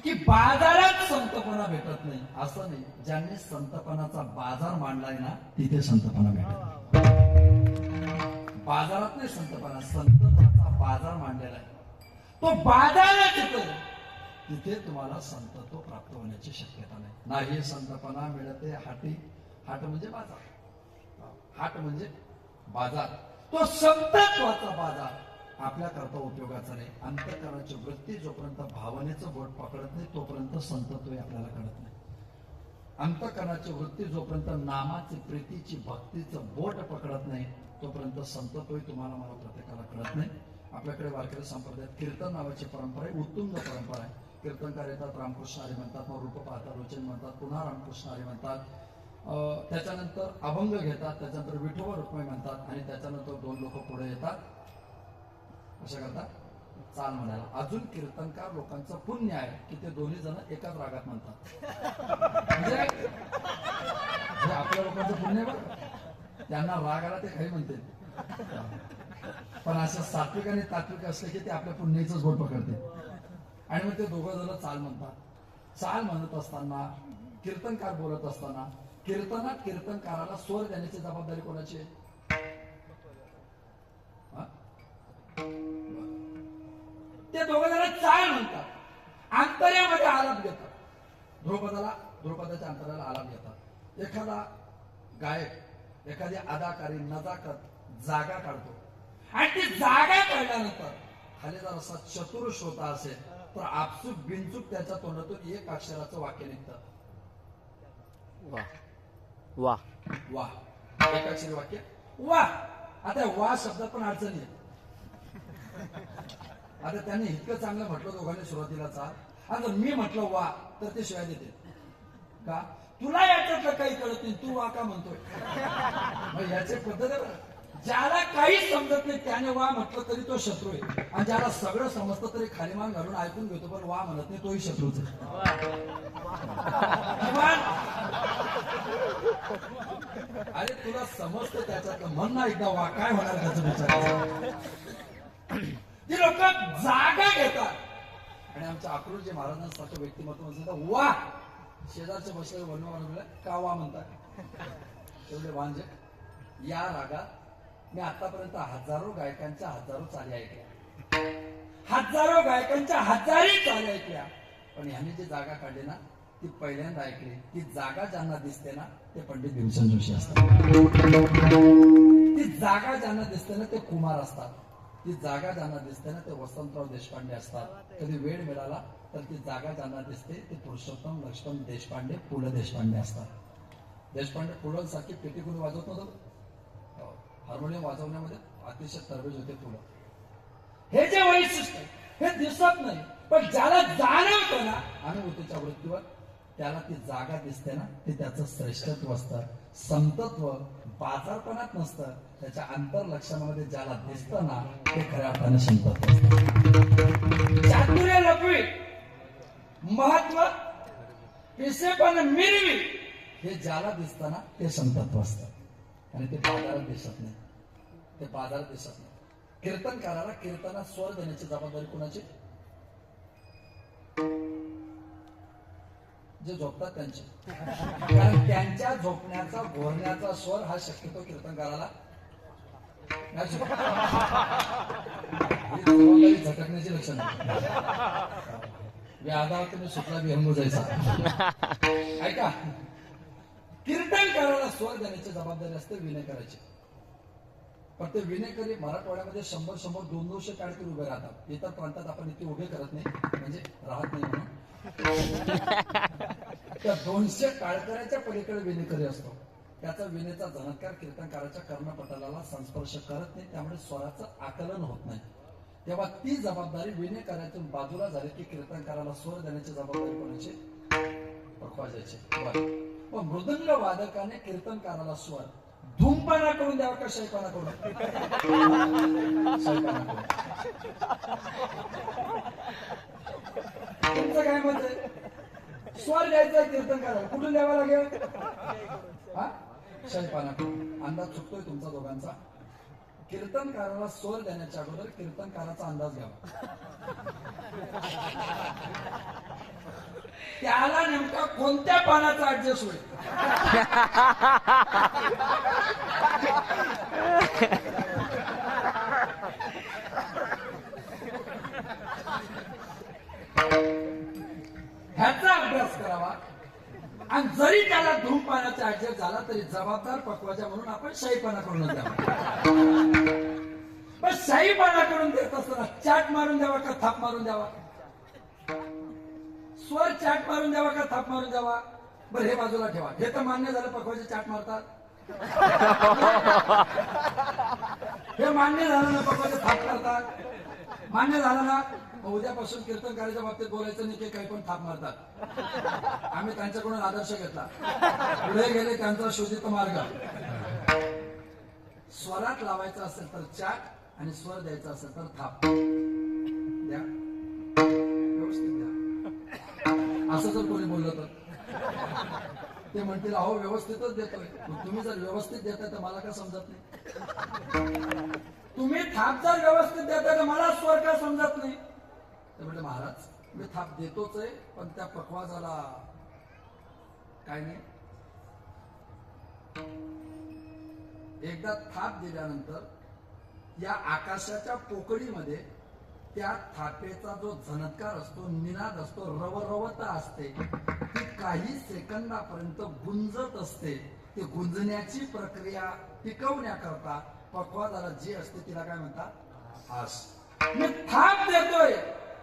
की बाजारात संतपणा भेटत नाही असं नाही. ज्यांनी संतपणाचा बाजार मांडलाय ना तिथे संतपणा भेटत नाही. बाजारात नाही संतपणा, संतपणाचा बाजार मांडलेला आहे. तो बाजारात येतो तिथे तुम्हाला संतत्व प्राप्त होण्याची शक्यता नाही संतपणा मिळते हाटी. हाट म्हणजे बाजार, हाट म्हणजे बाजार. तो संतत्वाचा बाजार आपल्या करता उपयोगाचा नाही. अंतःकरणाची वृत्ती जोपर्यंत भावनेचं बोट पकडत नाही तोपर्यंत संतत्व आपल्याला कळत नाही. अंतःकरणाची वृत्ती जोपर्यंत नामाची प्रीतीची भक्तीचं बोट पकडत नाही तोपर्यंत संतत्व तुम्हाला मला प्रत्येकाला कळत नाही. आपल्याकडे वारकरी संप्रदायात कीर्तन नावाची परंपरा आहे, उत्तुंग परंपरा आहे. कीर्तनकार येतात, रामकृष्ण हरी म्हणतात, मग रूप पाहतात, रोचन म्हणतात, पुन्हा रामकृष्ण हरी म्हणतात, त्याच्यानंतर अभंग घेतात, त्याच्यानंतर विठोबा रुक्मिणी म्हणतात आणि त्याच्यानंतर दोन लोक पुढे येतात कशा करतात चाल म्हणायला. अजून कीर्तनकार लोकांचं पुण्य आहे की ते दोन्ही जण एकाच रागात म्हणतात. म्हणजे आपल्या लोकांचं पुण्य बघ त्यांना राग आला ते काही म्हणते. पण असं सात्विक आणि तात्विक असले की ते आपल्या पुण्याचंच बोट पकडते आणि मग ते दोघं जण चाल म्हणतात. चाल म्हणत असताना कीर्तनकार बोलत असताना कीर्तनात कीर्तनकाराला स्वर देण्याची जबाबदारी कोणाची आहे? ते दोघं जण चाल म्हणतात, अंतर्यामध्ये आलाप घेतात. ध्रुपदाच्या अंतराला आलाप घेतात. एखादा गायक एखादी अदाकारी नजाकत जागा काढतो आणि ती जागा काढल्यानंतर खाली जर असा चतुर श्रोता असेल तर आपसूक बिनचूक त्याच्या तोंडातून एक अक्षराचं वाक्य निघतं. वाह वाह वाह, एक अक्षरी वाक्य वाह. आता वाह शब्दात पण अडचणी आहे. आता त्यांनी इतकं चांगलं म्हटलं दोघांनी सुरुवातीला चाल, आणि जर मी म्हटलं वा तर ते शिवाय देते का तुला याच्यातलं काही कळत नाही तू वा का म्हणतोय. मग याची पद्धत आहे. ज्याला काही समजत नाही त्याने वा म्हटलं तरी तो शत्रू आहे आणि ज्याला सगळं समजतं तरी खालीमान घालून ऐकून घेतो पण वा म्हणत नाही तोही शत्रूच आहे. अरे तुला समजतं त्याच्यातलं म्हण ना एकदा वा काय होणार त्याचं विचार. ती लोक जागा घेतात आणि आमच्या अक्रोजी महाराजांसारखं व्यक्तिमत्व म्हणतात वा. शेजारच्या बसलेले वर्ण म्हणून का वा म्हणतात तेवढे वांजे. या रागात मी आतापर्यंत हजारो गायकांच्या हजारो चाली ऐकल्या, हजारो गायकांच्या हजारी चाली ऐकल्या, पण ह्यांनी जी जागा काढली ना ती पहिल्यांदा ऐकली. ती जागा ज्यांना दिसते ना ते पंडित भीमसेन जोशी असतात. ती जागा ज्यांना दिसते ना ते कुमार असतात. ती जागा ज्यांना दिसते ना ते वसंतराव देशपांडे असतात. कधी वेळ मिळाला तर ती जागा ज्यांना दिसते ते पुरुषोत्तम लक्ष्मण देशपांडे, पु ल देशपांडे असतात. देशपांडे पुलं सारखी पेटी कोणी वाजवत नव्हतं. हार्मोनियम वाजवण्यामध्ये अतिशय तरबेज होते पुलं. हे जे वैशिष्ट्य हे दिसत नाही पण ज्याला जाणवतं ना अनुभूतीच्या वृत्तीवर त्याला ती जागा दिसते ना ते त्याचं श्रेष्ठत्व असतं. संतत्व बाजारपणात नसतं, त्याच्या अंतर लक्षणामध्ये ज्याला दिसतं ना ते खऱ्या अर्थाने संतत्व असतं. चातुर्य लपवी महत्व पिसेपण मिरवी हे ज्याला दिसतं ना ते संतत्व असतं आणि ते बाजारात दिसत नाही. ते बाजारात दिसत नाही. कीर्तनकाराला कीर्तनात स्वर देण्याची जबाबदारी कोणाची? जे झोपतात त्यांचे. कारण त्यांच्या झोपण्याचा घोरण्याचा स्वर हा शक्यतो कीर्तनकाराला झटकण्याची लक्षण व्याधावर तुम्ही सुटला विहंगू जायचा. ऐका, कीर्तनकाराला स्वर देण्याची जबाबदारी असते विनयकाराची. पण ते विनयकरी मराठवाड्यामध्ये 100-100, 200 टाळकरी उभे राहतात. इतर प्रांतात आपण इथे उभे करत नाही म्हणजे राहत नाही म्हणून. त्या 200 टाळकऱ्याच्या पलीकडे विनेकरी असतो. त्याचा विनेचा झणत्कार कीर्तनकाराच्या कर्णपटलाला संस्पर्श करत नाही, त्यामुळे स्वराचं आकलन होत नाही. तेव्हा ती जबाबदारी विनेकरातून बाजूला झाली की कीर्तनकाराला स्वर देण्याची जबाबदारी कोणाची? पखवाजाची. पण मृदंग वादकाने कीर्तनकाराला स्वर धूमपाना करून द्यावा का शैपाना करून? शैपाना करून. तुमचं काय मत आहे? स्वर द्यायचा कीर्तनकाराला कुठून द्यावा लागेल? हा, शैपाना करून. अंदाज चुकतोय तुमचा दोघांचा. कीर्तनकाराला स्वर देण्याच्या अगोदर कीर्तनकाराचा अंदाज घ्यावा. त्याला नेमका कोणत्या पानाचा ऍडजस्ट होईल? ह्याचा अभ्यास करावा. आणि जरी त्याला धूमपानाचा ऍडजस्ट झाला तरी जबाबदार पकवाजा म्हणून आपण शाहीपणा करून द्यावा. पण शाहीपणा करून देत असताना चाट मारून द्यावा का थाप मारून द्यावा? स्वर चाट मारून द्यावा का थाप मारून द्यावा? बरं, हे बाजूला ठेवा. हे तर मान्य झालं, पकवाजे चाट मारतात. हे मान्य झालं ना, पकवाजे थाप करतात. मान्य झालं ना, उद्यापासून कीर्तनकाराच्या बाबतीत बोलायचं नाही की काही पण थाप मारतात. आम्ही त्यांच्याकडून आदर्श घेतला. पुढे गेले त्यांचा शोधित मार्ग. स्वरात लावायचा असेल तर चाट आणि स्वर द्यायचा असेल तर थाप द्या. व्यवस्थित द्या. असं जर कोणी बोललं तर ते म्हणतील अहो व्यवस्थितच देतोय. तुम्ही जर व्यवस्थित देताय तर मला का समजत नाही? तुम्ही थाप जर व्यवस्थित देताय तर मला स्वर का समजत नाही? तर म्हटलं महाराज मी थाप देतोच आहे, पण त्या पखवाजाला काय नाही. एकदा थाप दिल्यानंतर या आकाशाच्या पोकळीमध्ये त्या थापेचा जो झणत्कार असतो, निनाद असतो, रवरवता असते, ती काही सेकंदापर्यंत गुंजत असते. ती गुंजण्याची प्रक्रिया टिकवण्याकरता पखवाजाला जी असते तिला काय म्हणतात? आस. मी थाप देतोय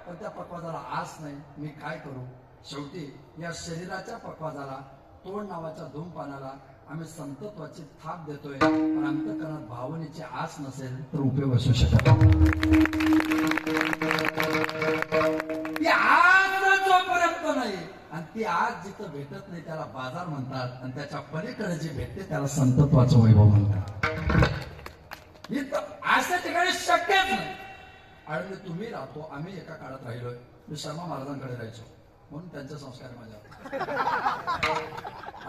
पण त्या पखवाजाला आस नाही. मी काय करू? शेवटी या शरीराच्या पखवाजाला, तोंड नावाच्या धूमपानाला आम्ही संतत्वाची थाप देतोय. पण अंतकरणात भावनेची आस नसेल तर उपयोग असू शकत नाही. ती आज जोपर्यंत नाही आणि ती आज जिथं भेटत नाही त्याला बाजार म्हणतात, आणि त्याच्या पलीकडे जे भेटते त्याला संतत्वाचं वैभव म्हणतात. इथं अशा ठिकाणी शक्यच नाही. आणि तुम्ही राहतो, आम्ही एका काळात राहिलोय. मी शर्मा महाराजांकडे राहायचो म्हणून त्यांचे संस्कार माझ्या.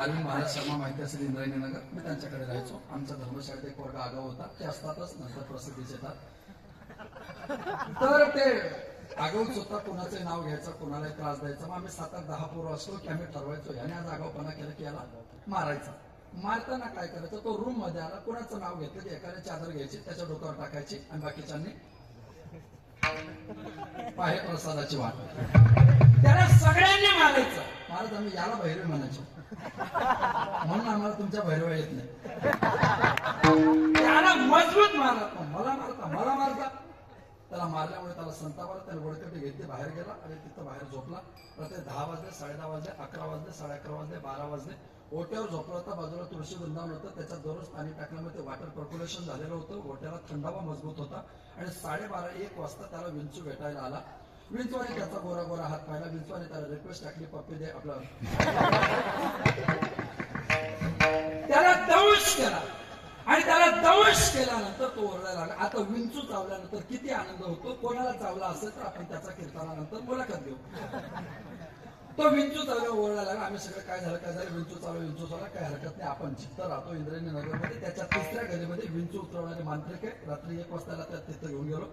अरविंद महाराज शर्मा माहिती असेल, इंद्रायणी नगर. मी त्यांच्याकडे राहायचो. आमच्या धर्मशाळेत एक वर्ग आगाव होता. ते असतातच, नंतर प्रसिद्धीच येतात. तर ते आगाऊच होता. कोणाचे नाव घ्यायचं, कोणालाही त्रास द्यायचा. मग आम्ही 7-8 10 पोरं असतो की आम्ही ठरवायचो याने आज आगाऊपणा केलं की याला मारायचा. मारताना काय करायचं, तो रूम मध्ये आला, कोणाचं नाव घेतलं की एकाने चादर घ्यायची, त्याच्या डोक्यावर टाकायची आणि बाकीच्यांनी पाहे प्रसादाची वाट. त्याला सगळ्यांनी मारायचं. महाराज आम्ही याला भैरवी म्हणायचो म्हणून आम्हाला तुमच्या भैरवा येत नाही. त्याला मजबूत मारा. मला मारता. त्याला मारल्यामुळे त्याला संताप आला. त्याला वडकटी घेतली, बाहेर गेला आणि तिथं बाहेर झोपला. रात्री 10 वाजले, 10:30 वाजले, 11 वाजले, 11:30 वाजले, 12 वाजले. ओट्यावर झोपला होता. बाजूला तुळशी वृंदावन होतं. त्याच्यात दररोज पाणी टाकल्यामुळे ते वॉटर पर्क्युलेशन झालेलं होतं. ओट्याला थंडावा मजबूत होता. आणि 12:30-1 वाजता त्याला विंचू भेटायला आला. विंचवाने त्याचा गोरा गोरा हात पाहिला. विंचवाने त्याला रिक्वेस्ट टाकली, पप्पी दे आपला. त्याला दंश केला आणि त्याला दंश केल्यानंतर तो ओरडायला लागला. आता विंचू चावल्यानंतर किती आनंद होतो. कोणाला चावला असेल तर आपण त्याचा कीर्तनानंतर मुलाखत घेऊ. तो विंचू चावला, ओरडायला लागला. आम्ही सगळं काय झालं विंचू चावला, काय हरकत नाही. आपण जिथं राहतो इंद्रायणी नगरमध्ये, त्याच्या 3ऱ्या गलीमध्ये विंचू उतरवणारे मांत्रिक आहे. रात्री 1 वाजता त्या तिथं घेऊन गेलो.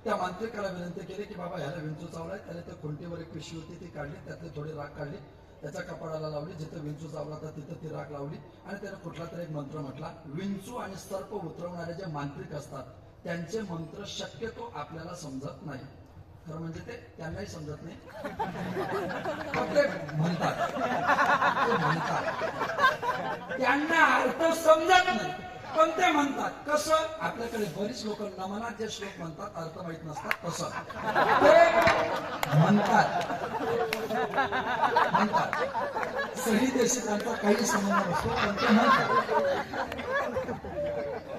त्या मांत्रिकाला विनंती केली की बाबा ह्याला विंचू चावलाय. त्याने त्या खुंटीवर एक पिशवी होती ती काढली, त्यातली थोडी राख काढली, त्याच्या कपाळाला लावली. जिथं विंचू चावला तर तिथं ती राख लावली आणि त्याने कुठला तरी एक मंत्र म्हटला. विंचू आणि सर्प उतरवणारे जे मांत्रिक असतात त्यांचे मंत्र शक्यतो आपल्याला समजत नाही. खरं म्हणजे ते त्यांनाही समजत नाही. ते म्हणतात त्यांना अर्थ समजत नाही पण ते म्हणतात. कसं? आपल्याकडे बरीच लोक नमनात जे श्लोक म्हणतात अर्थ माहित नसतात, तसं ते म्हणतात. सही देशी त्यांचा काही संबंध नसतो पण ते म्हणतात.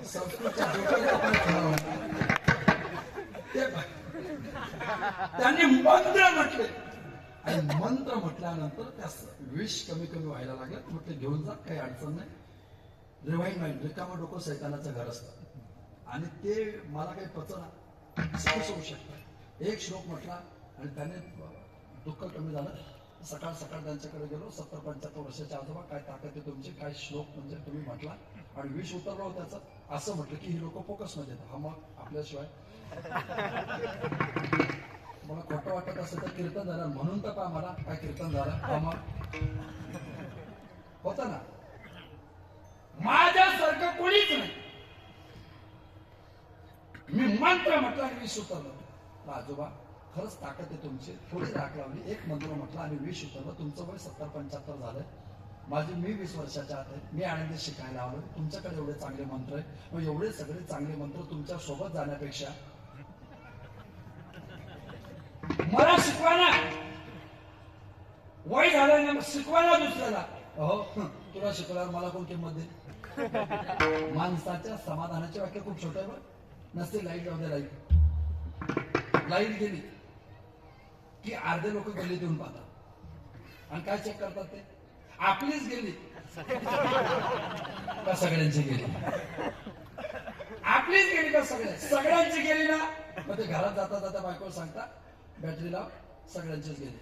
संस्कृतच्या त्यांनी मंत्र म्हटले आणि मंत्र म्हटल्यानंतर त्या विष कमी कमी व्हायला लागले. म्हटले घेऊन जा, काही अडचण नाही. रिवाईंड माइंड, रिकामं डोकं सैतानाचं घर असतं आणि ते मला काही पचना, कसं होऊ शकतं. एक श्लोक म्हटला आणि त्याने दुःख कमी झालं. सकाळ सकाळ त्यांच्याकडे गेलो. 70-75 वर्षाच्या आजोबा, काय ताकद आहे तुमची, काय श्लोक म्हणजे तुम्ही म्हटला आणि विष उतरलं होतं त्याचं. असं म्हटलं की ही लोक फोकस मध्ये येतात. हा मग आपल्याशिवाय मला खोटं वाटत असेल तर कीर्तन झालं म्हणून तर पहा मला काय कीर्तन झालं. हा मग होत ना, माझ्यासारखं कोणीच नाही. मी मंत्र म्हटला आणि विष उतरलं. आजोबा खरंच ताकद आहे तुमची, थोडी राख लावली. एक मंत्र म्हटला आणि विष उतरलं. तुमचं वय 70-75 झालंय. मी 20 वर्षाच्या आत आहे. मी आनंदी शिकायला आलो. तुमच्याकडे एवढे चांगले मंत्र आहे. मग एवढे सगळे चांगले मंत्र तुमच्या सोबत जाण्यापेक्षा मला शिकवा ना. वय झालंय ना, शिकवा ना दुसऱ्याला. हो, तुला शिकवल्यावर मला कोण किंमत देईल. माणसाच्या समाधानाची व्याख्या खूप छोट आहे. बरं नसते लाईट जाऊ दे. लाईट गेली की अर्धे लोक गल्लीत येऊन पाहतात आणि काय चेक करतात ते, आपलीच गेली का सगळ्यांची गेली, आपलीच गेली का सगळ्यांची गेली ना. मग ते घरात जाता जाता बायकोला सांगतात बॅटरी लाव, सगळ्यांचीच गेली.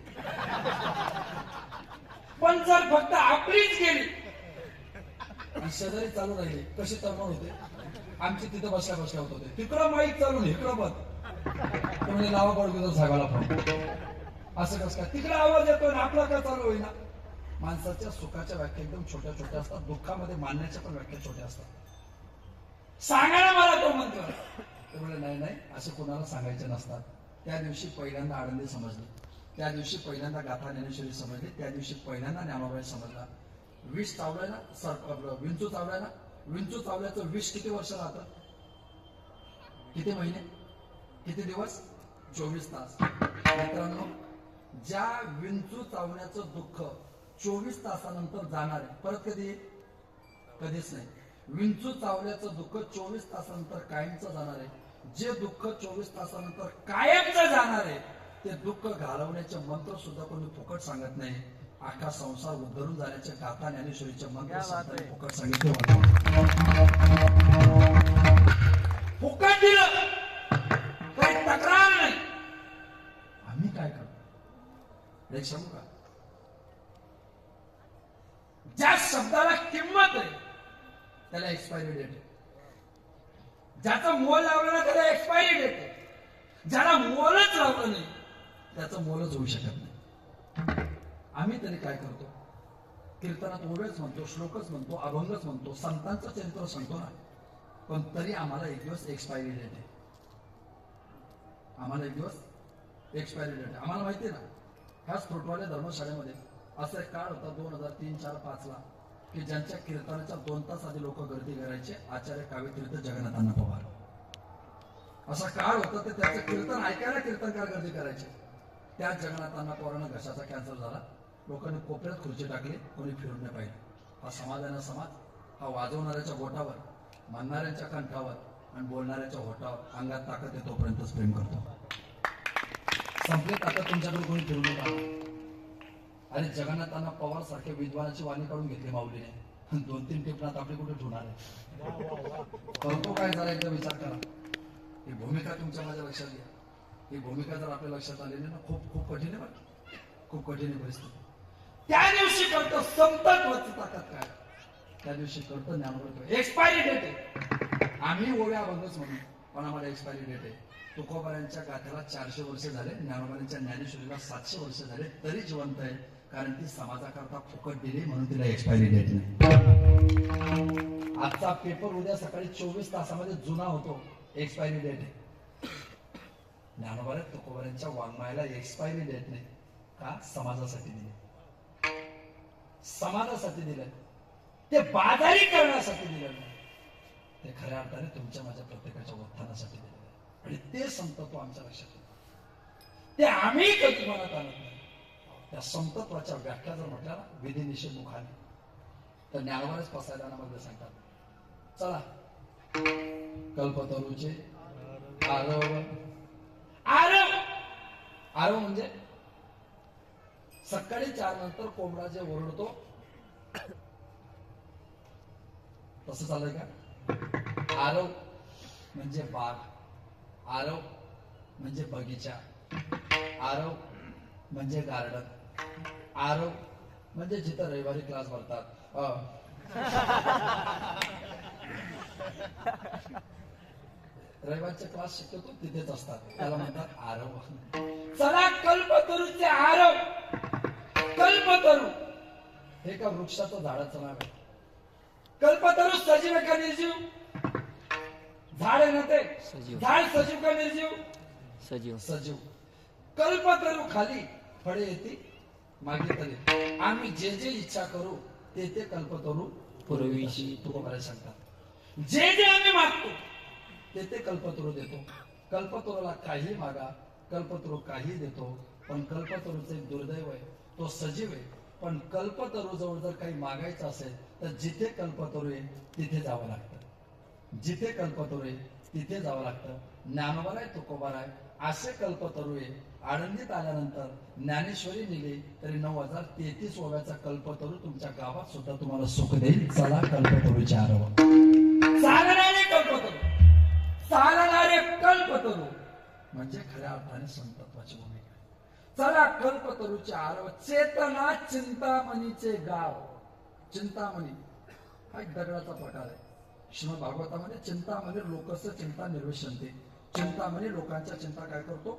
पण जर फक्त आपलीच गेली आणि शेजारी चालू राहिली, कशी तरुण होते. आमची तिथं बसल्या बसल्या होत होते. तिकडं माईक चालून इकडं बंद. म्हणजे नावा पडतो साहेबाला फोन. असं कसं काय तिकडे आवाज येतोय ना आपला का चालू होईना. माणसाच्या सुखाच्या व्याख्या एकदम छोट्या छोट्या असतात. दुःखामध्ये मानण्याच्या पण व्याख्या छोट्या असतात. सांगा ना मला तो मंत्र. ते म्हणजे नाही नाही असे कोणाला सांगायचे नसतात. त्या दिवशी पहिल्यांदा आनंदी समजली. त्या दिवशी पहिल्यांदा गाथा ज्ञानेश्वरी समजली. त्या दिवशी पहिल्यांदा ज्ञानोबा समजला. विष चावलाय ना, विंचू चावलाय ना, विंचू चावल्याचं विष किती वर्ष राहतं, किती महिने, किती दिवस, 24 तास. मित्रांनो, ज्या विंचू चावण्याचं दुःख 24 तासानंतर जाणार आहे, परत कधी कधीच नाही. विंचू चावल्याचं दुःख 24 तासानंतर कायमचं जाणार आहे. जे दुःख 24 तासानंतर कायमचं जाणार आहे ते दुःख घालवण्याचे मंत्र सुद्धा कोणी फुकट सांगत नाही. अख्खा संसार उद्धरून जाण्याचे गाथा ज्ञानेश्वरीचे मंत्र फुकट सांगितले. फुकट दिलं काही तक्रार नाही. आम्ही काय करतो सांगू का, ज्या शब्दाला किंमत आहे त्याला एक्सपायरी डेट आहे. ज्याचं मोल लावलं ना त्याला एक्सपायरी डेट आहे. ज्याला मोलच लावलं नाही त्याचं मोलच होऊ शकत नाही. आम्ही तरी काय करतो, कीर्तनात ओवेच म्हणतो, श्लोकच म्हणतो, अभंगच म्हणतो, संतांचं चरित्र सांगतो ना, पण तरी आम्हाला एक दिवस एक्सपायरी डेट आहे. आम्हाला एक दिवस एक्सपायरी डेट आहे. आम्हाला माहिती आहे ना, ह्याच फुटवाल्या धर्मशाळेमध्ये असा एक काळ होता 2003, 4, 5 ला की ज्यांच्या कीर्तनाच्या 2 तास आधी लोक गर्दी करायचे. आचार्य काव्यतीर्थ जगन्नाथांना पवार असा काळ होता. ते त्याचं कीर्तन ऐकायला कीर्तनकार गर्दी करायचे. त्या जगन्नाथांना पवारांना घशाचा कॅन्सर झाला. लोकांनी कोपऱ्यात खुर्ची टाकली, कोणी फिरून नाही पाहिजे. हा समाज आहे ना समाज, हा वाजवणाऱ्याच्या बोटावर, म्हणणाऱ्यांच्या कंठावर आणि बोलणाऱ्याच्या होटावर अंगात ताकद आहे तोपर्यंतच प्रेम करतो. संपले ताकद तुमच्याकडे कोणी फिरून नाही पाहिजे. अरे जगन्नाथांना पवार सारख्या विद्वानाची वाणी काढून घेतली माऊलीने. 2-3 टिपणात आपली कुठे ठेवणार आहे. करतो काय जरा एकदा विचार करा. ही भूमिका तुमच्या माझ्या लक्षात घ्या. ही भूमिका जर आपल्या लक्षात आलेली ना, खूप खूप कठीण आहे. बरं खूप कठीण आहे परिस्थिती. त्या दिवशी कळतं संतत्वाची ताकद काय. त्या दिवशी कळतं ज्ञानोबा एक्सपायरी डेट आहे. आम्ही ओव्या अभंगच म्हणून, पण आम्हाला एक्सपायरी डेट आहे. तुकोबारांच्या गाथ्याला 400 वर्ष झाले, ज्ञानोबारांच्या ज्ञानेश्वरीला 700 वर्ष झाले, तरी जिवंत आहे. कारण ती समाजाकरता फुकट दिली म्हणून तिला एक्सपायरी डेट नाही. आजचा पेपर उद्या सकाळी 24 तासामध्ये जुना होतो, एक्सपायरी डेट आहे. ज्ञानोबा तुकोबारांच्या वाङ्मयाला एक्सपायरी डेट नाही का, समाजासाठी दिले. समाजासाठी दिलं, ते बाजारी करण्यासाठी दिलं नाही. ते खऱ्या अर्थाने तुमच्या माझ्या प्रत्येकाच्या उत्थानासाठी दिलेलं आहे. आणि ते संतत्व आमच्या लक्षात येतं. ते आम्ही कधी मनात आणत नाही. त्या संतत्वाच्या व्याख्या जर म्हटल्या ना विधी निषेध मुखाने, तर ज्ञानोबाच फसायला ना मध्ये सांगतात. चला कल्पतरूचे आरव आरव आरव म्हणजे सकाळी 4 नंतर कोंबडा जे ओरडतो तसं चालय का? आरव म्हणजे बाग, आरव म्हणजे बगीचा, आरव म्हणजे गार्डन, आरव म्हणजे जिथं रविवारी क्लास भरतात. रविवारचे क्लास शिकवतो तिथेच असतात, त्याला म्हणतात आरव. चला कल्पतरूचे आरव. कल्पतरू हे का वृक्षाचं झाडाचं नाव आहे? कल्पतरू सजीव आहे का निर्जीव? झाड आहे ना ते. सजीव. झाड सजीव का निर्जीव? सजीव. सजीव. कल्पतरू खाली फळे येते मागे तरी आम्ही जे जे इच्छा करू ते ते कल्पतरू पूर्वीशी. तुकोबारा सांगतात. जे जे आम्ही मागतो ते ते कल्पतरू देतो. कल्पतरूला काही मागा, कल्पतरू काही देतो. पण कल्पतरूचे एक दुर्दैव आहे, तो सजीव आहे. पण कल्पतरू जवळ जर काही मागायचं असेल तर जिथे कल्पतरू आहे तिथे जावं लागतं. जिथे कल्पतरू आहे तिथे जावं लागतं. ज्ञानोबा आहे, तुकोबारा आहे, असे कल्पतरू आहे. आळंदीत आल्यानंतर ज्ञानेश्वरी निघे तरी 9033 ओव्याचा कल्पतरू तुमच्या गावात सुद्धा तुम्हाला सुख देईल. चला कल्पतरूचे आरव. चालणारे कल्पतरू, चालणारे कल्पतरू म्हणजे खऱ्या अर्थाने संतत्वाची भूमिका. चला कल्पतरूचे आरव. चेतना चिंतामणीचे गाव. चिंतामणी हा एक दगडाचा प्रकार आहे. श्रीमद भागवतामध्ये चिंतामणी लोकस्य चिंता निर्विशंती. चिंतामणी लोकांच्या चिंता काय करतो?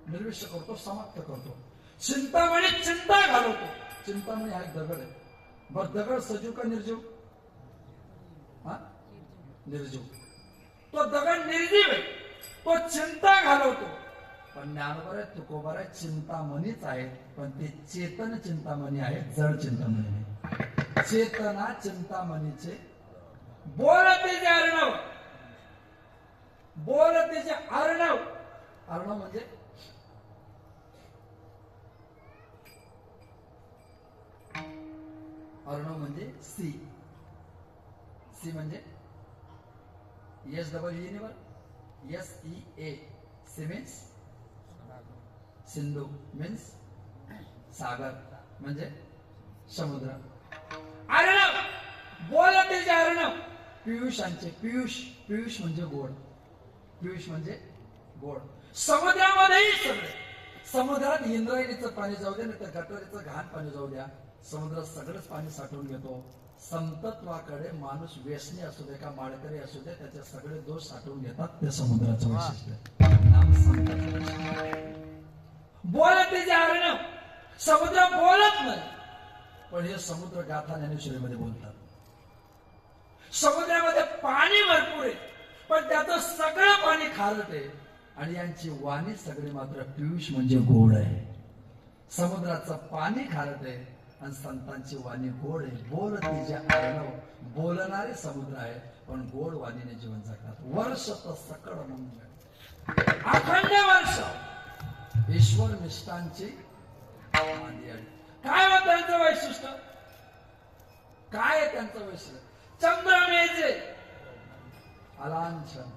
निर्विष्य करतो, समाप्त करतो. चिंतामणी चिंता घालवतो. चिंतामणी हा एक दगड आहे. बर दगड सजीव का निर्जीव? हा निर्जीव. तो दगड निर्जीव आहे, तो चिंता घालवतो. पण ज्ञानोबा आहे, तुकोबारा आहे, चिंतामणीच आहे, पण ते चेतन चिंतामणी आहे, जड चिंतामणी नाही. चेतना चिंतामणीचे बोलतेचे अर्णव. बोलतेचे अर्णव. अर्णव म्हणजे अर्णव म्हणजे सी. सी म्हणजे SEA. सी मीन्स सिंधू, मीन्स सागर म्हणजे समुद्र. अर्णव बोलतेचे अर्णव. पियुषांचे पियुष. पियुष म्हणजे गोड. पियुष म्हणजे गोड. समुद्रामध्येही सगळे. समुद्रात इंद्रायणीचं पाणी जाऊ द्या, नाही तर गटारीचं घाण पाणी जाऊ द्या, समुद्रात सगळंच पाणी साठवून घेतो. संतत्वाकडे माणूस व्यसनी असू दे का माळकरी असू दे, त्याचे सगळे दोष साठवून घेतात. ते समुद्राचं वैशिष्ट्य. नाम संत. बोलतेचे अर्णव. समुद्र बोलत नाही, पण हे समुद्र गाथा ज्ञानेश्वरीमध्ये बोलतात. समुद्रामध्ये पाणी भरपूर आहे, पण त्याचं सगळं पाणी खारट आहे. आणि यांची वाणी सगळी मात्र पियुष म्हणजे गोड आहे. समुद्राचं पाणी खारट आहे आणि संतांची वाणी गोड आहे. बोलते जे अर्णव. बोलणारे समुद्र आहे, पण गोड वाणीने जीवन जगतात. वर्ष तर सकड म्हणून अखंड वर्ष ईश्वर निष्ठांची मांदी आहे. काय होत त्यांचं वैशिष्ट्य? काय आहे त्यांचं वैशिष्ट्य? चंद्रमेजे अलांछन.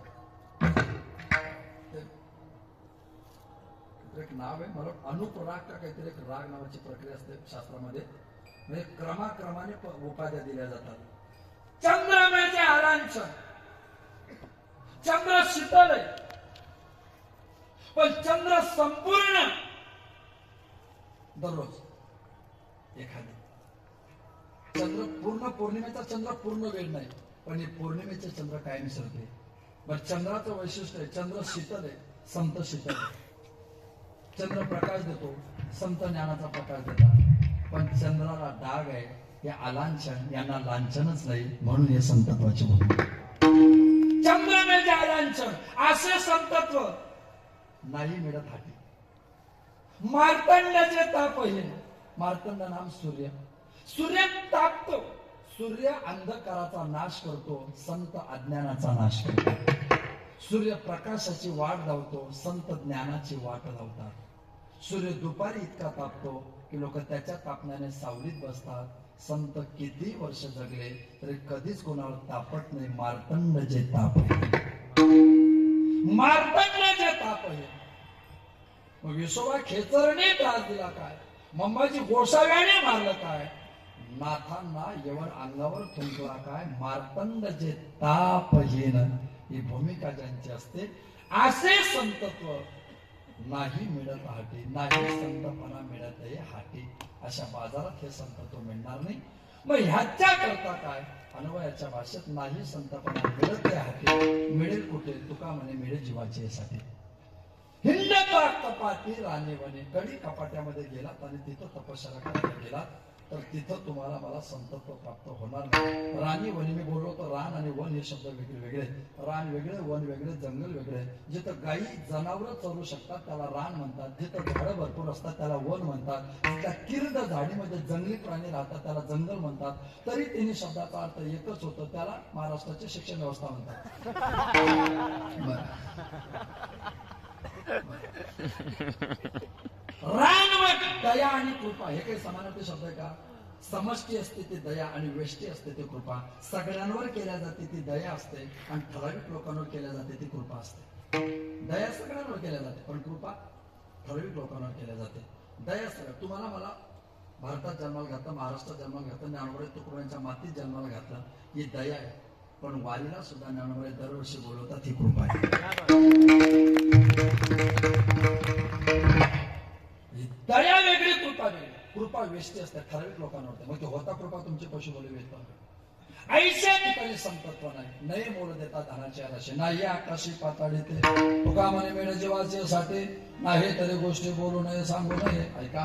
एक नाव आहे, मला अनुपराग का काहीतरी एक राग नावाची प्रक्रिया असते शास्त्रामध्ये. म्हणजे क्रमाक्रमाने उपाध्या दिल्या जातात. चंद्रमेचे अलांछन. चंद्र शीतल आहे, पण चंद्र संपूर्ण दररोज एखादी. चंद्र पूर्ण पौर्णिमेचा चंद्र पूर्ण वेळ नाही, पण हे पौर्णिमेचे चंद्र कायम सरते. बर चंद्राचं वैशिष्ट्य आहे, चंद्र शीतल आहे, संत शीतल आहे. चंद्र प्रकाश देतो, संत ज्ञानाचा प्रकाश देतात. पण चंद्राला डाग आहे, हे अलांछन, यांना लांछनच नाही, म्हणून हे संतत्वाचे बोलतो. चंद्रमेचे अलांछन असे संतत्व नाही मिळत हाती. मार्तंडाचे तापहीन. मार्तंड नाम सूर्य. सूर्य तापतो. सूर्य अंधकाराचा नाश करतो, संत अज्ञानाचा नाश करतो. सूर्य प्रकाशाची वाट लावतो, संत ज्ञानाची वाट लावतात. सूर्य दुपारी इतका तापतो की लोक त्याच्या तापण्याने सावलीत बसतात. संत किती वर्ष जगले तरी कधीच कोणावर तापत नाही. मार्तंड जे ताप आहे, मार्तंड जे ताप आहे. मग विसोबा खेचरने त्रास दिला काय, मंबाजी गोसाव्याने मारलं काय, नाथांना यवन अंगावर थुंकला काय, मार्तंड जे तापहीन, ही भूमिका ज्यांची असते असे संतत्व नाही मिळत हाटी, नाही संतपणा मिळत हाटी, अशा बाजारात हे संतत्व मिळणार नाही. मग ह्याच्या करता काय, अन्वयाच्या भाषेत नाही संतपणा मिळत हाटी, मिळेल कुठे, तुका म्हणे मिळेल जीवाची साठी. हिंडता कपाटी राणे वने, कडी कपाट्यामध्ये गेलात आणि तिथं तपश्चर्या करायला गेलात तर तिथं तुम्हाला मला संतत्व प्राप्त होणार नाही. राणी वने, मी बोललो तर रान आणि वन हे शब्द वेगळे वेगळे, रान वेगळे, वन वेगळे, जंगल वेगळे. जिथं गायी जनावर चरू शकतात त्याला रान म्हणतात, जिथं झाडं भरपूर असतात त्याला वन म्हणतात, त्या किर्द झाडीमध्ये जंगली प्राणी राहतात त्याला जंगल म्हणतात. तरी तिन्ही शब्दाचा अर्थ एकच होतो, त्याला महाराष्ट्राची शिक्षण व्यवस्था म्हणतात. रानवट दया आणि कृपा हे काही समानार्थी शब्द आहे का? समष्टी असते ती दया आणि वेष्टी असते ती कृपा. सगळ्यांवर केल्या जाते ती दया असते आणि ठराविक लोकांवर केल्या जाते ती कृपा असते. दया सगळ्यांवर केल्या जाते पण कृपा ठराविक लोकांवर केल्या जाते. दया सगळं, तुम्हाला मला भारतात जन्माला घातलं, महाराष्ट्रात जन्माला घातलं, ज्ञानोबा तुकोबांच्या मातीत जन्माला घातलं, ही दया आहे. पण वारीला सुद्धा ज्ञानोबा दरवर्षी बोलवतात, ही कृपा आहे. दया वेगळी, कृपा वेगळी. कृपा वेष्टी असते ठराविक लोकांवर, मग ते होता कृपा तुमची पशु बोली वेचता. ऐशा ठिकाणी संतत्व नाही, नये मोल देता धनाचे आराशे, नाही आकाशी पाताळी ते तुका म्हणे मिळे जीवाचे साठी, नाही तरी गोष्टी बोलू नये सांगू नये. ऐका,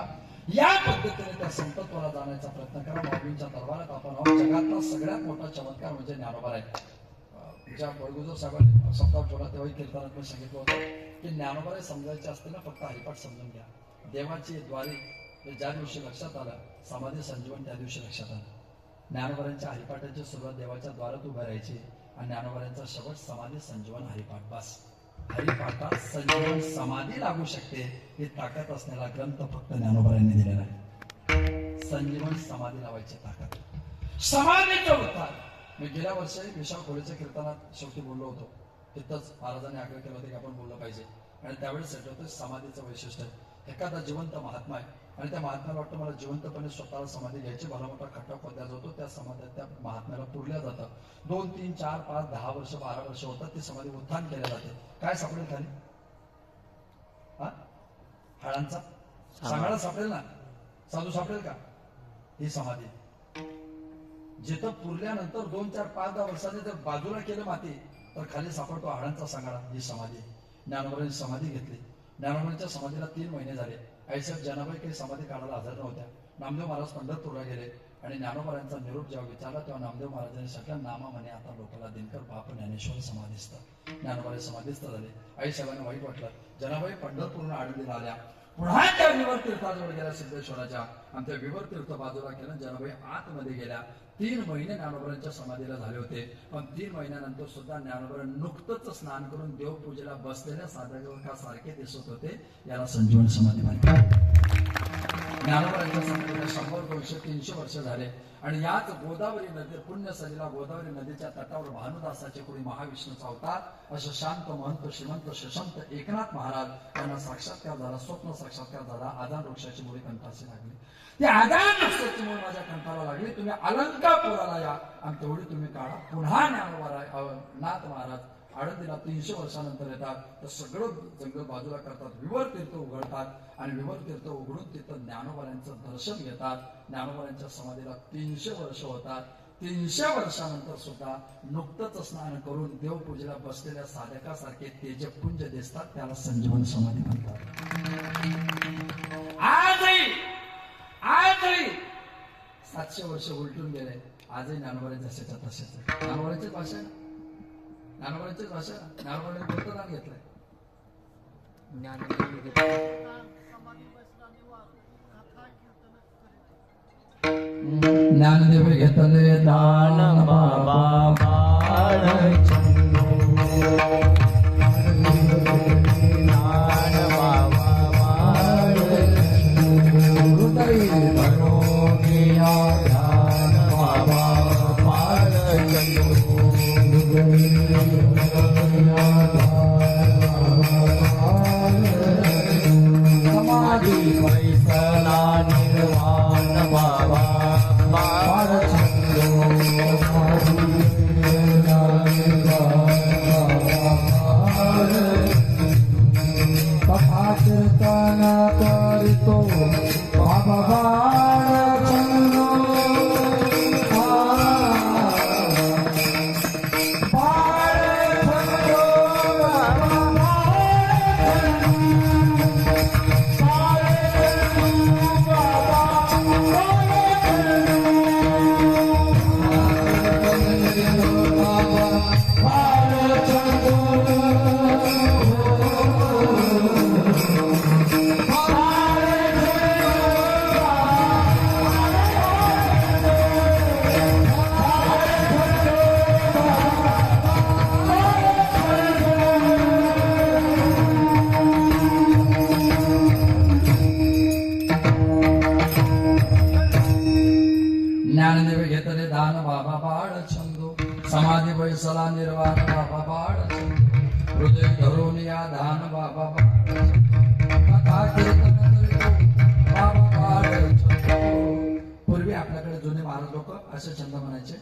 या पद्धतीने त्या संतत्वाला जाण्याचा प्रयत्न करा. माऊलींच्या दरबारात आपण आहोत. जगातला सगळ्यात मोठा चमत्कार म्हणजे ज्ञानोबा आहे. ज्या बळगुजर साहेबांनी सप्ताह ठेवला तेव्हाही कीर्तनात मी सांगितलं होतं की ज्ञानोबा समजायचे असते ना, फक्त हरिपाठ समजून घ्या. देवाची द्वारी ज्या दिवशी लक्षात आलं, समाधी संजीवन त्या दिवशी लक्षात आलं. ज्ञानोबांच्या हरिपाठाची सुरुवात देवाच्या द्वारात उभं राहायची आणि ज्ञानोबांचा शेवट समाधी संजीवन हरिपाठ. बस, हरिपाठात संजीवन समाधी लागू शकते ही ताकद असलेला ग्रंथ फक्त ज्ञानोबांनी दिलेला आहे. संजीवन समाधी लावायची ताकद, समाधीचा उद्धार. मी गेल्या वर्षी विशाल खोलेच्या कीर्तनात शेवटी बोललो होतो, तिथंच महाराजांनी आग्रह केला होता की आपण बोललं पाहिजे. आणि त्यावेळेस होतं समाधीचं वैशिष्ट्य आहे. एखादा जिवंत महात्मा आहे आणि त्या महात्म्याला वाटतं मला जिवंतपणे स्वतःला समाधी घ्यायची, भला मोठा खड्डा खोदला जातो, त्या समाध्यात त्या महात्म्याला पुरल्या जातं. 2, 3, 4, 5, 10 वर्ष 12 वर्ष होतात, ती समाधी उत्थान केल्या जाते. काय सापडेल खाली? हाडांचा सांगाडा सापडेल ना, साधू सापडेल का? ही समाधी. जिथं पुरल्यानंतर 2, 4, 5, 10 वर्षांनी जर बाजूला केलं माती तर खाली सापडतो हाडांचा सांगाडा. ही समाधी. ज्ञानोबांनी समाधी घेतली. ज्ञानोबांच्या समाधीला 3 महिने झाले. आईसाहेब जनाबाई काही समाधी काढायला हजर नव्हत्या. नामदेव महाराज पंढरपूरला गेले आणि ज्ञानोबांचा निरोप जेव्हा विचारला तेव्हा नामदेव महाराजांनी सगळ्या नामा म्हणे आता लोकांना दिनकर बाप ज्ञानेश्वर समाधीस्थ. ज्ञानोबा समाधीस्थ झाले. आईसाहेबांना वाईट वाटलं. जनाबाई पंढरपूरला आळंदीला आल्या. पुन्हा त्या विवर तीर्थाजवळ गेल्या सिद्धेश्वराच्या आणि त्या विवर तीर्थ बाजूला केलं. जनाबाई आतमध्ये गेल्या. 3 महिने ज्ञानोबांच्या समाधीला झाले होते. पण 3 महिन्यानंतर सुद्धा ज्ञानोबा नुकतंच स्नान करून देवपूजेला बसलेल्या साधका सारखे दिसत होते. याला संजीवन समाधी म्हणतात. ज्ञानोबांच्या समाधीला 100, 200, 300 वर्ष झाले. आणि याच गोदावरी नदी, पुण्यसलीला गोदावरी नदीच्या तटावर भानुदासाचे कोणी महाविष्णूचा अवतार असं शांत महंत श्रीमंत सशंत एकनाथ महाराज यांना साक्षात्कार झाला, स्वप्न साक्षात्कार झाला. आदान वृक्षाची मुळे कंठाशी लागली. ती आदान वृक्षाची मुळे माझ्या कंठाला लागली. तुम्ही अलंकापुराला या आणि तेवढी तुम्ही काढा. पुन्हा नाथ महाराज आळंदीला 300 वर्षानंतर येतात. तर सगळं जंगल बाजूला करतात, विवर तीर्थ उघडतात आणि विवर तीर्थ उघडून तिथं ज्ञानोबांचं दर्शन घेतात. ज्ञानोबांच्या समाधीला 300 वर्ष होतात. 300 वर्षानंतर सुद्धा नुकतंच स्नान करून देवपूजेला बसलेल्या साधकासारखे तेजपुंज दिसतात. त्याला संजीवन समाधी म्हणतात. आजही 700 वर्ष उलटून गेले. आजही ज्ञानोबा जसेच्या तसेच. ज्ञानोबांची भाषा आहे, ज्ञानोबांची भाषा. ज्ञानोबांनी कोणतं नाव घेतलंय? ज्ञानदेव घेतले दान बाबा बाळ चंदू. कीर्तन करितो बाबा बाळचंद्र ज्ञानदेव घेतले दान बाबा बाळ छंदो समाधी बैसला निर्वाण बाबा बाळ छंदो हृदय धरून या दान बाबा बाळ कथा कीर्तन करितो बाबा बाळ छंदो. पूर्वी आपल्याकडे जुने महाराज लोक असे छंद म्हणायचे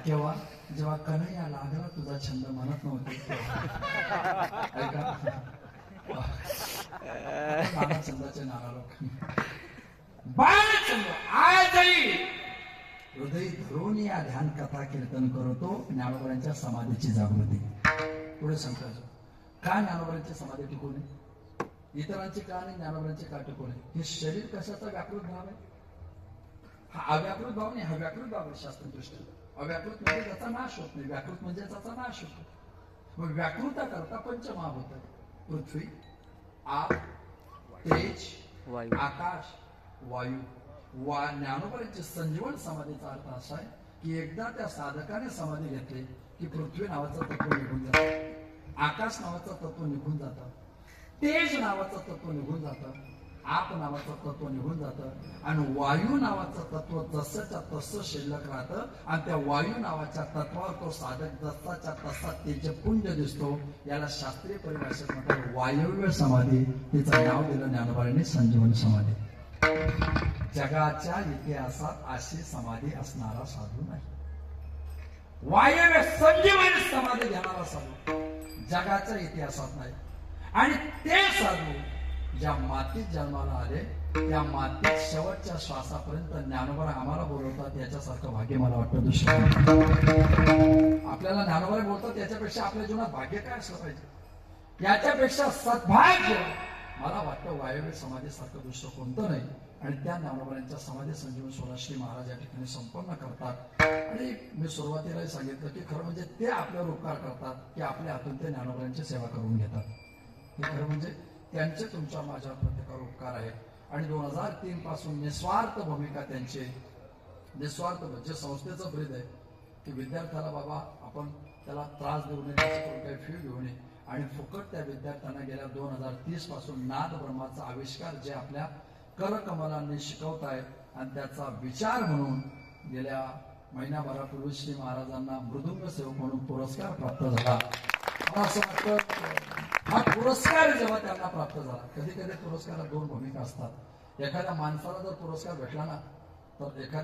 तेव्हा जेव्हा कन्हैया लागला तुझा छंद म्हणत नव्हते ऐका नाना छंदाचे नाना लोक बाळचंद्र आजही हृदय धरून या ध्यान कथा कीर्तन करतो ज्ञानोबांच्या समाधीची जागृती. पुढे सांगतो का ज्ञानोबांची समाधी टिकवणे इतरांची का नाही ज्ञानोबांची का टिकवणे. हे शरीर कशाचा व्याकृत भाव आहे. हा अव्याकृत भाव नाही, हा व्याकृत भाव आहे शास्त्रदृष्ट्या. अव्याकृत म्हणजे त्याचा नाश होत नाही, व्याकृत म्हणजे त्याचा नाश होतो. मग व्याकृता करता पंचमहाभूत पृथ्वी आप तेज वायू आकाश वायू ज्ञानोबांची संजीवन समाधीचा अर्थ असा आहे की एकदा त्या साधकाने समाधी घेतली की पृथ्वी नावाचं तत्व निघून जातं, आकाश नावाचं तत्व निघून जातं, तेज नावाचं तत्व निघून जातं, आप नावाचं तत्व निघून जातं आणि वायू नावाचं तत्व जसंच्या तसं शिल्लक राहतं. आणि त्या वायू नावाच्या तत्वावर तो साधक जसाच्या तसा तेजपुंज दिसतो. याला शास्त्रीय परिभाषेत म्हणतात वायव्य समाधी. तिचं नाव दिलं ज्ञानोबांनी संजीवन समाधी. जगाच्या इतिहासात अशी समाधी असणारा साधू नाही. वायव्य संजीवनी समाधी घेणारा साधू जगाच्या इतिहासात नाही. आणि ते साधू ज्या मातीत जन्माला आले त्या मातीत शेवटच्या श्वासापर्यंत ज्ञानोबा आम्हाला बोलवतात याच्यासारखं भाग्य मला वाटतं दुसरं. आपल्याला ज्ञानोबा बोलतात याच्यापेक्षा आपल्या जीवनात भाग्य काय असलं पाहिजे. याच्यापेक्षा सद्भाग्य मला वाटतं वायव्य समाधीसारखं दुसरं कोणतं नाही. आणि त्या ज्ञानोबांच्या समाधी संजीवन सोहळा श्री महाराज या ठिकाणी संपन्न करतात. आणि मी सुरुवातीला सांगितलं की खरं म्हणजे ते आपल्यावर उपकार करतात की आपल्या हातून ते ज्ञानोबांची सेवा करून घेतात. हे खरं म्हणजे त्यांचे तुमच्या माझ्या प्रत्येकावर उपकार आहेत. आणि 2003 पासून निस्वार्थ भूमिका त्यांची निस्वार्थ म्हणजे संस्थेचं ब्रीद आहे की विद्यार्थ्याला बाबा आपण त्याला त्रास देऊ नये, त्याच्याकडून काही फी घेऊ नये आणि फुकट त्या विद्यार्थ्यांना गेल्या 2030 पासून नाद ब्रह्माचा आविष्कार जे आपल्या करकमलांनी शिकवतायत आणि त्याचा विचार म्हणून गेल्या महिन्याभरापूर्वी श्री महाराजांना मृदुंग सेवक म्हणून पुरस्कार प्राप्त झाला. मला असं वाटतं हा पुरस्कार जेव्हा त्यांना प्राप्त झाला, कधी कधी पुरस्कारात दोन भूमिका असतात. एखाद्या माणसाला जर पुरस्कार भेटला ना तर एखाद्या